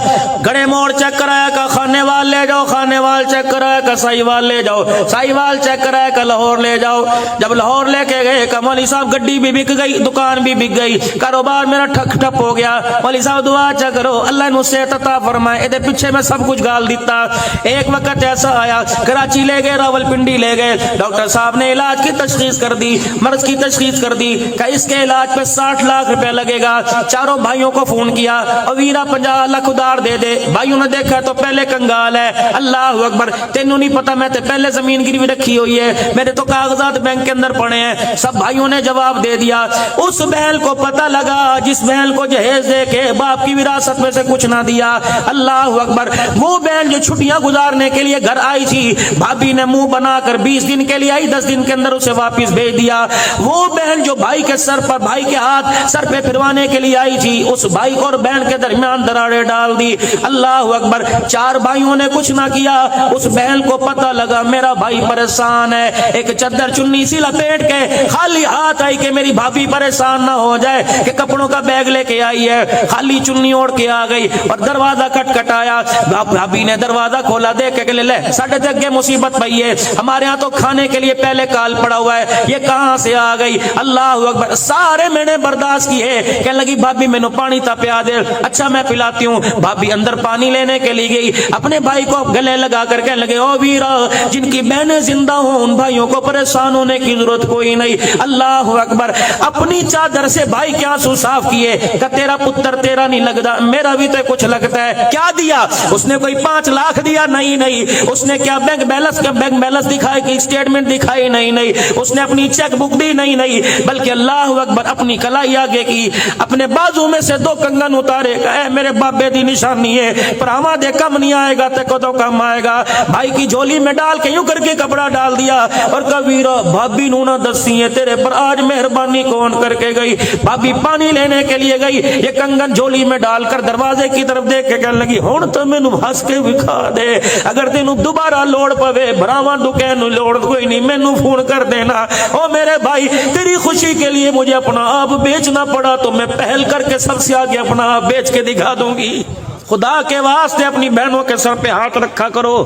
گڑے موڑ چیک کرایا کہ خانے وال لے جاؤ, خانے وال چیک کرایا کہ سائی وال لے جاؤ, سائی وال چیک کرایا کہ لاہور لے جاؤ. جب لاہور لے کے گئے کہ مولوی صاحب گڈی بھی بک گئی, دکان بھی بک گئی, کاروبار میرا ٹھک ٹھپ ہو گیا, مولوی صاحب دعا چا کرو اللہ نے صحت عطا فرمائے, ادھر پیچھے میں سب کچھ گال دیتا. ایک وقت ایسا آیا, کراچی لے گئے, راول پنڈی لے گئے, ڈاکٹر صاحب نے علاج کی تشخیص کر دی, مرض کی تشخیص کر دی کہ اس کے علاج پہ 60 لاکھ روپے لگے گا. چاروں بھائیوں کو فون کیا, ویرا 50 لاکھ ادھار دے دے. بھائیوں نے دیکھا تو پہلے کنگال ہے, اللہ اکبر, تینوں نہیں پتا میں تے پہلے زمین گروی رکھی ہوئی ہے, میرے تو کاغذات بینک کے اندر پڑے ہیں. سب بھائیوں نے جواب دے دیا. اس بہن کو پتا لگا جس بہن کو جہیز دے کے باپ کی وراثت میں سے کچھ نہ دیا, اللہ اکبر, وہ بہن جو چھٹیاں گزارنے کے لیے گھر آئی تھی, بھابی نے منہ بنا کر 20 دن کے لیے آئی, 10 دن کے اندر اسے واپس بھیج دیا. وہ بہن جو بھائی کے سر پر, بھائی کے ہاتھ سر پہ پھروانے کے لیے آئی تھی, اس بھائی کو اور بہن کے درمیان دراڑیں ڈال دی. اللہ اکبر, 4 بھائیوں نے کچھ نہ کیا. اس بہن کو پتہ لگا میرا بھائی پریشان ہے, ایک چادر چنی سی لپیٹ کے خالی ہاتھ آئی کہ میری بھابھی پریشان نہ ہو جائے, کہ کپڑوں کا بیگ لے کے آئی ہے, خالی چنی اوڑھ کے آ گئی اور دروازہ کھٹکھٹایا. بھابھی نے دروازہ کھولا, دیکھ کے لے ساڈے تے اگے مصیبت پئی ہے, ہمارے ہاں تو کھانے کے لیے پہلے کال پڑا ہوا ہے, یہ کہاں سے آ گئی. اللہ اکبر, سارے میں نے برداشت کیے. کہنے لگی بھابھی مینوں پانی تا پیا دے. اچھا میں پلاتی ہوں. بھابھی اندر پانی لینے کے لیے گئی, اپنے بھائی کو گلے لگا کر کہنے لگے او ویرا, جن کی بہنیں زندہ ہوں ان بھائیوں کو پریشان ہونے کی ضرورت کوئی نہیں. اللہ اکبر, اپنی چادر سے بھائی کے آنسو صاف کیے کہ تیرا پتر تیرا نہیں لگتا, میرا بھی تو کچھ لگتا ہے. کیا دیا اس نے؟ کوئی 5 لاکھ دیا؟ نہیں. اس نے کیا بینک بیلنس دکھائے کہ اسٹیٹمنٹ دکھائی؟ نہیں. اس نے اپنی چیک بک دی؟ نہیں. بلکہ اللہ اکبر, اپنی کلائی آگے کی, اپنے بازو میں سے 2 کنگن اتارے کہ اے میرے بابے دی نشانی ہے, پر ہما دے کم نہیں آئے گا تے کو تو کم آئے گا. بھائی کی جھولی میں ڈال کے یوں کر کے کپڑا ڈال دیا اور کہا ویرا بھابی نو نہ دسی ہے تیرے پر آج مہربانی کون کر کے گئی. بھابی پانی لینے کے لیے گئی, یہ کنگن جھولی میں ڈال کر دروازے کی طرف دیکھ کے کہنے لگی ہن تو مینوں ہنس کے وکھا دے, اگر تینوں دوبارہ لوڑ پوے بھراواں ڈکے نو لوڑ کوئی نہیں, مینوں فون کر دینا. او میرے بھائی, تیری خوشی کے لیے مجھے اپنا آپ بیچنا پڑا تو میں پہل کر کے سب سے آگے اپنا آپ بیچ کے دکھا دوں گی. خدا کے واسطے اپنی بہنوں کے سر پہ ہاتھ رکھا کرو.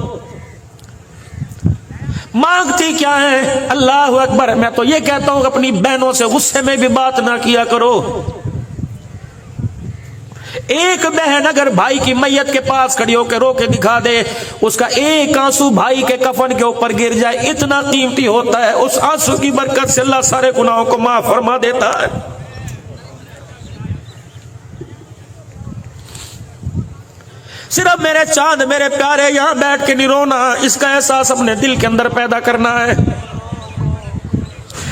مانگتی کیا ہے؟ اللہ اکبر, میں تو یہ کہتا ہوں اپنی بہنوں سے غصے میں بھی بات نہ کیا کرو. ایک بہن اگر بھائی کی میت کے پاس کھڑی ہو کے رو کے دکھا دے, اس کا ایک آنسو بھائی کے کفن کے اوپر گر جائے, اتنا قیمتی ہوتا ہے. اس آنسو کی برکت سے اللہ سارے گناہوں کو معاف فرما دیتا ہے. صرف میرے چاند میرے پیارے یہاں بیٹھ کے نہیں رونا, اس کا احساس اپنے دل کے اندر پیدا کرنا ہے.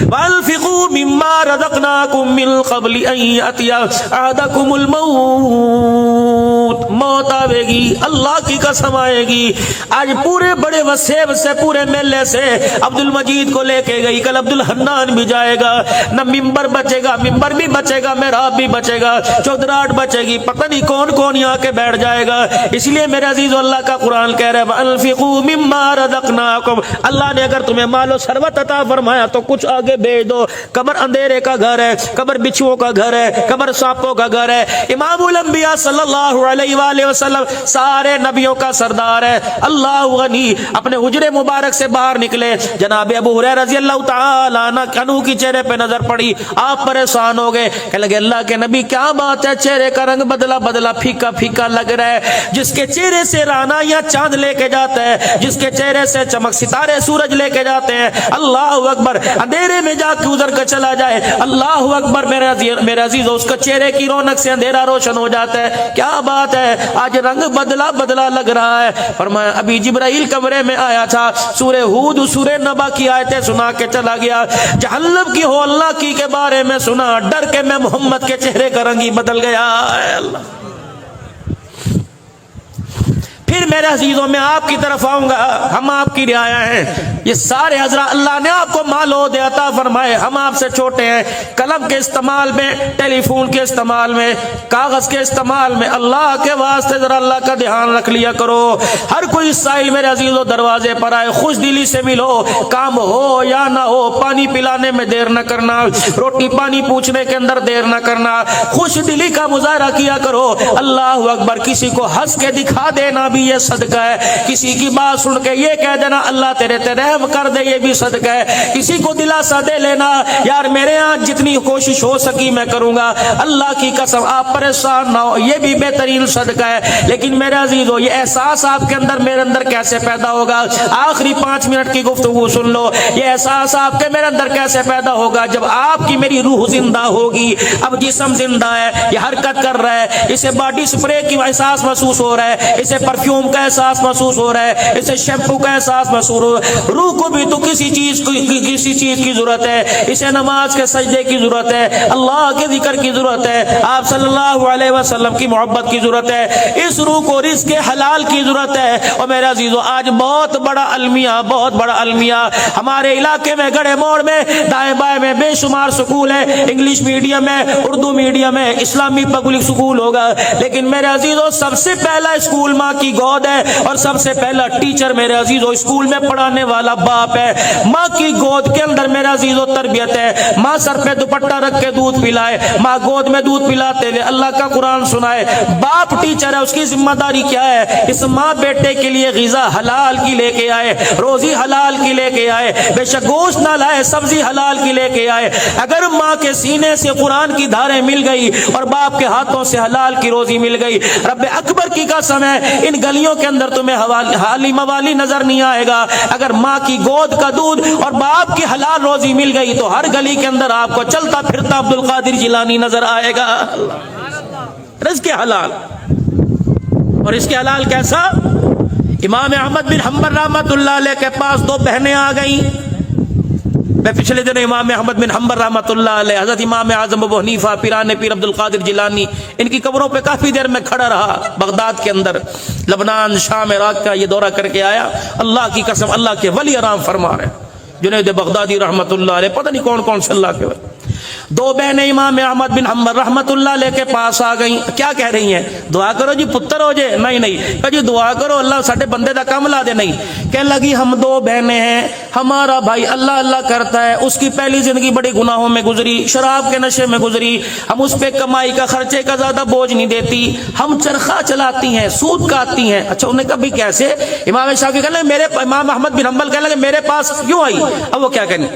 وَأَنفِقُوا مِمَّا رَزَقْنَاكُم مِّن قَبْلِ أَن يَأْتِيَ أَحَدَكُمُ الْمَوْتُ, موت آئے گی, اللہ کی قسم آئے گی. آج پورے بڑے وسیب سے, پورے میلے سے عبد المجید کو لے کے گئی, کل عبد الحنان بھی جائے گا. نہ ممبر بچے گا, ممبر بھی بچے گا, محراب بھی بچے گا, چودراہٹ بچے گی, پتہ نہیں کون کون یہاں کے بیٹھ جائے گا. اس لیے میرے عزیز اللہ کا قرآن کہہ رہا ہے وَأَنفِقُوا مِمَّا رَزَقْنَاكُمْ, اللہ نے اگر تمہیں مال و ثروت عطا فرمایا تو کچھ آگے بھیج دو. قبر اندھیرے کا گھر ہے, قبر بچھوؤں کا گھر ہے, قبر سانپوں کا گھر ہے. امام الانبیاء صلی اللہ علیہ وآلہ وسلم سارے نبیوں کا سردار ہے. اللہ غنی, اپنے حجرے مبارک سے باہر نکلے, جناب ابو ہریرہ رضی اللہ تعالیٰ عنہ کی چہرے پہ نظر پڑی, آپ پریشان ہو گئے. کہنے لگے اللہ کے نبی کیا بات ہے, چہرے کا رنگ بدلا پھیکا پھیکا لگ رہا ہے. جس کے چہرے سے رانا یا چاند لے کے جاتا ہے, جس کے چہرے سے چمک ستارے سورج لے کے جاتے ہیں, اللہ اکبر, اندھیرے میں جا کے ادھر کا چلا جائے, اللہ اکبر, میرے عزیز اس کا چہرے کی رونق سے اندھیرا روشن ہو جاتا ہے. کیا بات ہے, آج رنگ بدلا لگ رہا ہے. فرمایا ابھی جبرائیل کمرے میں آیا تھا, سورہ ہود سورہ نبا کی آیتیں سنا کے چلا گیا, جہنم کی ہو اللہ کی کے بارے میں سنا, ڈر کے میں محمد کے چہرے کا رنگ ہی بدل گیا. اللہ پھر میرے عزیزوں میں آپ کی طرف آؤں گا، ہم آپ کی رعایا ہیں، یہ سارے حضرات اللہ نے آپ کو مال و عہدے عطا فرمائے، ہم آپ سے چھوٹے ہیں، قلم کے استعمال میں، ٹیلی فون کے استعمال میں، کاغذ کے استعمال میں، اللہ کے واسطے ذرا اللہ کا دھیان رکھ لیا کرو۔ ہر کوئی سائل میرے عزیزوں دروازے پر آئے، خوش دلی سے ملو، کام ہو یا نہ ہو، پانی پلانے میں دیر نہ کرنا، روٹی پانی پوچھنے کے اندر دیر نہ کرنا، خوش دلی کا مظاہرہ کیا کرو۔ اللہ اکبر، کسی کو ہنس کے دکھا دینا بھی یہ صدقہ ہے، کسی کی بات سن کے یہ کہہ دینا اللہ تیرے تے رحم کر دے، یہ بھی صدقہ ہے، کسی کو دلاسا دے لینا یار میرے ہاں جتنی کوشش ہو سکی میں کروں گا، اللہ کی قسم آپ پریشان نہ ہو، یہ بھی بہترین صدقہ ہے۔ لیکن میرے عزیزو یہ احساس آپ کے اندر میرے اندر کیسے پیدا ہوگا؟ آخری 5 منٹ کی گفتگو سن لو، یہ احساس آپ کے میرے اندر کیسے پیدا ہوگا؟ جب آپ کی میری روح زندہ ہوگی، اب جسم زندہ ہے، یہ حرکت کر رہا ہے، اسے باڈی سپرے کی احساس محسوس ہو رہا ہے، اسے پرفیوم کا احساس محسوس ہو رہا ہے، اسے شیمپو کا احساس محسوس ہو رہا ہے۔ روح کو بھی تو کسی چیز کی ضرورت ہے، اسے نماز کے سجدے کی ضرورت ہے، اللہ کے ذکر کی ضرورت ہے، آپ صلی اللہ علیہ وسلم کی محبت کی ضرورت ہے، اس روح کو رزق حلال کی ضرورت ہے۔ اور میرے عزیزو آج بہت بڑا المیہ ہمارے علاقے میں، گڑھے موڑ میں، دائیں بائیں میں بے شمار سکول ہے، انگلش میڈیم ہے، اردو میڈیم ہے، اسلامی پبلک سکول ہوگا، لیکن میرے عزیزو سب سے پہلا اسکول ماں کی گود ہے، اور سب سے پہلا ٹیچر میرے عزیزو اسکول میں پڑھانے والا باپ ہے۔ ماں کی گود کے اندر میرے عزیزو تربیت ہے، ماں سر پہ دوپٹہ رکھ کے دودھ پلائے، ماں گود میں دودھ پلاتے ہوئے اللہ کا قرآن سنائے، باپ ٹیچر ہے، اس کی ذمہ داری کیا ہے؟ اس ماں بیٹے کے لیے غذا حلال کی لے کے آئے، روزی حلال کی لے کے آئے، بے شک گوشت نہ لائے، سبزی حلال کی لے کے آئے۔ اگر ماں کے سینے سے قرآن کی دھاریں مل گئی اور باپ کے ہاتھوں سے حلال کی روزی مل گئی، رب اکبر کی قسم ہے ان گلیوں کے اندر تمہیں حالی موالی نظر نہیں آئے گا۔ اگر ماں کی گود کا دودھ اور باپ کی حلال روزی مل گئی تو ہر گلی کے اندر آپ کو چلتا پھرتا عبد القادر جیلانی نظر آئے گا۔ رزق حلال، اور اس کے حلال کیسا؟ امام احمد بن حنبل رحمۃ اللہ علیہ کے پاس 2 بہنیں آ گئیں۔ میں پچھلے دن امام احمد بن حنبل رحمۃ اللہ علیہ، حضرت امام اعظم ابو حنیفہ، پیران پیر عبد القادر جیلانی، ان کی قبروں پہ کافی دیر میں کھڑا رہا، بغداد کے اندر، لبنان، شام، عراق کا یہ دورہ کر کے آیا۔ اللہ کی قسم اللہ کے ولی آرام فرما رہے ہیں، جنید بغدادی رحمۃ اللہ علیہ، پتہ نہیں کون کون سے اللہ کے ولی۔ 2 بہنیں امام احمد بن حنبل رحمۃ اللہ علیہ کے پاس آ گئیں، کیا کہہ رہی ہیں؟ دعا کرو جی پتر ہو جائے۔ نہیں کہ جی دعا کرو اللہ ساڈے بندے دا کام لا دے۔ نہیں، کہنے لگی ہم 2 بہنیں ہیں، ہمارا بھائی اللہ کرتا ہے، اس کی پہلی زندگی بڑی گناہوں میں گزری، شراب کے نشے میں گزری، ہم اس پہ کمائی کا خرچے کا زیادہ بوجھ نہیں دیتی، ہم چرخہ چلاتی ہیں، سود کاٹتی ہیں۔ اچھا، انہیں کہا بھی کیسے؟ امام شافعی کہنے لگے امام احمد بن حنبل کہنے لگے میرے پاس کیوں آئی؟ اب وہ کیا کہنے؟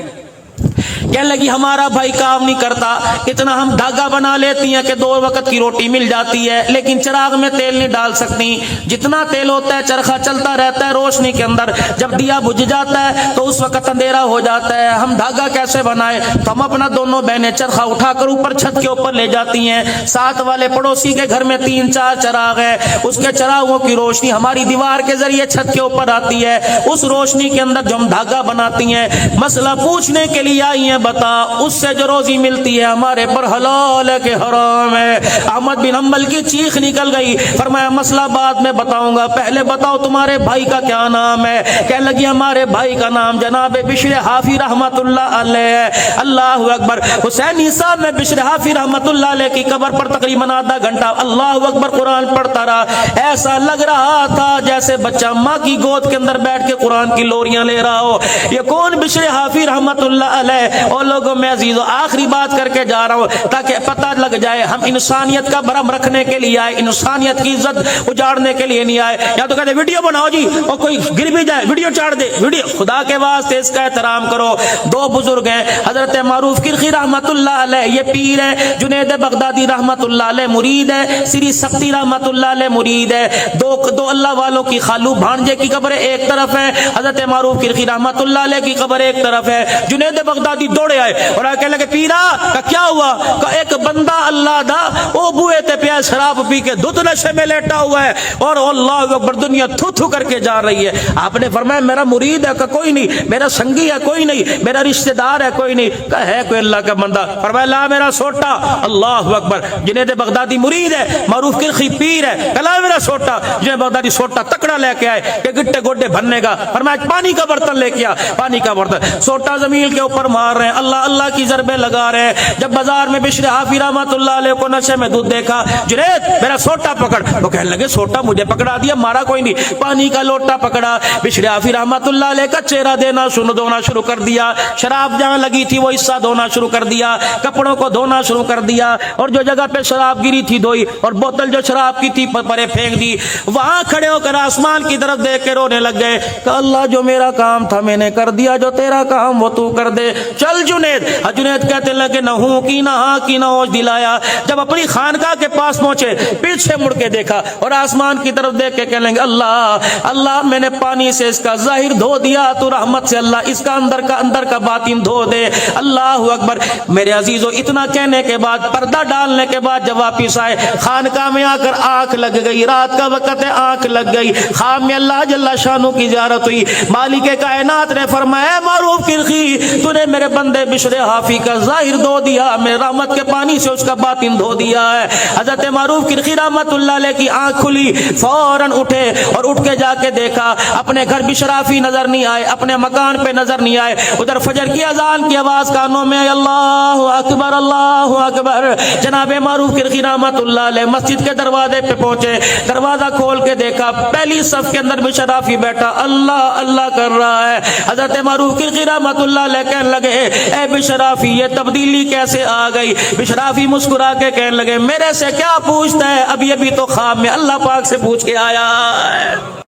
کہنے لگی ہمارا بھائی کام نہیں کرتا، اتنا ہم دھاگا بنا لیتی ہیں کہ 2 وقت کی روٹی مل جاتی ہے، لیکن چراغ میں تیل نہیں ڈال سکتی، جتنا تیل ہوتا ہے چرخہ چلتا رہتا ہے روشنی کے اندر، جب دیا بجھ جاتا ہے تو اس وقت اندھیرا ہو جاتا ہے، ہم دھاگا کیسے بنائے؟ تو ہم اپنا دونوں بہنیں چرخہ اٹھا کر اوپر چھت کے اوپر لے جاتی ہیں، ساتھ والے پڑوسی کے گھر میں 3-4 چراغ ہیں، اس کے چراغوں کی روشنی ہماری دیوار کے ذریعے چھت کے اوپر آتی ہے، اس روشنی کے اندر جو ہم دھاگا بناتی ہیں، مسئلہ پوچھنے کے لیے آئی ہیں، بتا اس سے جو روزی ملتی ہے ہمارے پر حلال ہے کہ حرام ہے؟ احمد بن حنبل کی چیخ نکل گئی، فرمایا مسئلہ بعد میں بتاؤں گا، پہلے بتاؤ تمہارے بھائی کا کیا نام ہے؟ کہنے لگی ہمارے بھائی کا نام جناب بشر حافی رحمت اللہ علیہ ہے۔ اللہ اکبر، حسین صاحب میں بشر حافی رحمت اللہ علیہ کی قبر پر تقریباً آدھا گھنٹہ اللہ اکبر قرآن پڑھتا رہا، ایسا لگ رہا تھا جیسے بچہ ماں کی گود کے اندر بیٹھ کے قرآن کی لوریاں لے رہا ہو۔ یہ کون بشر حافی رحمت اللہ علیہ؟ اور لوگوں میں عزیزو آخری بات کر کے جا رہا ہوں تاکہ پتہ لگ جائے ہم انسانیت کا برہم رکھنے کے لیے آئے، انسانیت کی عزت اجاڑنے کے لیے نہیں آئے۔ یا تو کہتے ویڈیو بناؤ جی، اور کوئی گر بھی جائے ویڈیو چاڑ دے، ویڈیو خدا کے واسطے اس کا احترام کرو۔ 2 بزرگ ہیں، حضرت معروف کرخی رحمت اللہ علیہ یہ پیر ہے، جنید بغدادی رحمت اللہ علیہ مرید ہے، سری سختی رحمت اللہ علیہ مرید ہے۔ 2 اللہ والوں کی خالو بھانجے کی قبر ایک طرف ہے، حضرت معروف کرخی رحمت اللہ علیہ کی قبر ایک طرف ہے۔ جنید بغدادی دوڑے آئے اور کہنے لگے پیرا کا کیا ہوا؟ کہ ایک بندہ اللہ دا او بوئے تے پیا شراب پی کے دودھ نشے میں لیٹا ہوا ہے اور اللہ اکبر دنیا تھو تھو کر کے جا رہی ہے. آپ نے فرمایا میرا مرید ہے کہ کوئی نہیں, میرا سنگی ہے کوئی نہیں, میرا رشتہ دار ہے کوئی نہیں, کہ ہے کوئی اللہ کا بندہ. فرمایا لا میرا سوٹا. اللہ اکبر. جنید بغدادی مرید ہے, معروف کرخی پیر ہے, کلا میرا سوٹا. جنید بغدادی سوٹا تکڑا لے کے آئے کہ گٹے گوڈے بھرنے کا. فرمایا پانی کا برتن لے کے آ, پانی کا برتن. سوٹا زمین کے اوپر مار رہے ہیں, اللہ اللہ کی ضربیں لگا رہے ہیں. جب بازار میں بشر حافی رحمۃ اللہ علیہ کو نشے میں دودھ دیکھا, جنید میرا سوٹا پکڑ. وہ کہنے لگے سوٹا مجھے پکڑا دیا, مارا کوئی نہیں. پانی کا لوٹا پکڑا, بشر حافی رحمۃ اللہ علیہ کا چہرہ دینا دھونا شروع کر دیا. شراب جہاں لگی تھی وہ حصہ دھونا شروع کر دیا, کپڑوں کو دھونا شروع کر دیا, اور جو جگہ پہ شراب گری تھی دھوئی, اور بوتل جو شراب کی تھی پرے پھینک دی. وہاں کھڑے ہو کر آسمان کی طرف دیکھ کے رونے لگ گئے کہ اللہ جو میرا کام تھا میں نے کر دیا, جو تیرا کام وہ تو کر دے. چل جنید. جنید کہتے لگے نہ ہوں کی نہ ہاں کی نہ ہوش دلایا. جب اپنی خانقاہ کے پاس پہنچے پیچھے مڑ کے دیکھا اور آسمان کی طرف دیکھ کے کہنے لگے اللہ اللہ میں نے پانی سے اس کا ظاہر دھو دیا, تو رحمت سے اللہ اس کا اندر کا باطن دھو دے. اللہ اکبر. میرے عزیزو اتنا کہنے کے بعد, پردہ ڈالنے کے بعد جب واپس آئے, خانقاہ میں آ کر آنکھ لگ گئی. رات کا وقت ہے, آنکھ لگ گئی. خواب میں اللہ جل شانو کی زیارت ہوئی. مالک کائنات نے فرمایا معروف کرخی تو نے میرے بندے بشر حافی کا ظاہر دھو دیا, میرے رحمت کے پانی سے اس کا باطن دھو دیا ہے. حضرت معروف کرخی رحمت اللہ علیہ کی آنکھ کھلی, فوراً اٹھے اور اٹھ کے جا کے دیکھا اپنے گھر بشر حافی نظر نہیں آئے, اپنے مکان پہ نظر نہیں آئے. ادھر فجر کی اذان کی آواز کانوں میں, اللہ اکبر اللہ اکبر. جناب معروف کرخی رحمت اللہ علیہ مسجد کے دروازے پہ پہنچے, دروازہ کھول کے دیکھا پہلی صف کے اندر بشر حافی بیٹھا اللہ اللہ کر رہا ہے. حضرت معروف کرخی رحمت اللہ علیہ کہنے لگے اے بشر حافی یہ تبدیلی کیسے آ گئی؟ بشر حافی مسکرا کے کہنے لگے میرے سے کیا پوچھتا ہے, ابھی ابھی تو خواب میں اللہ پاک سے پوچھ کے آیا ہے.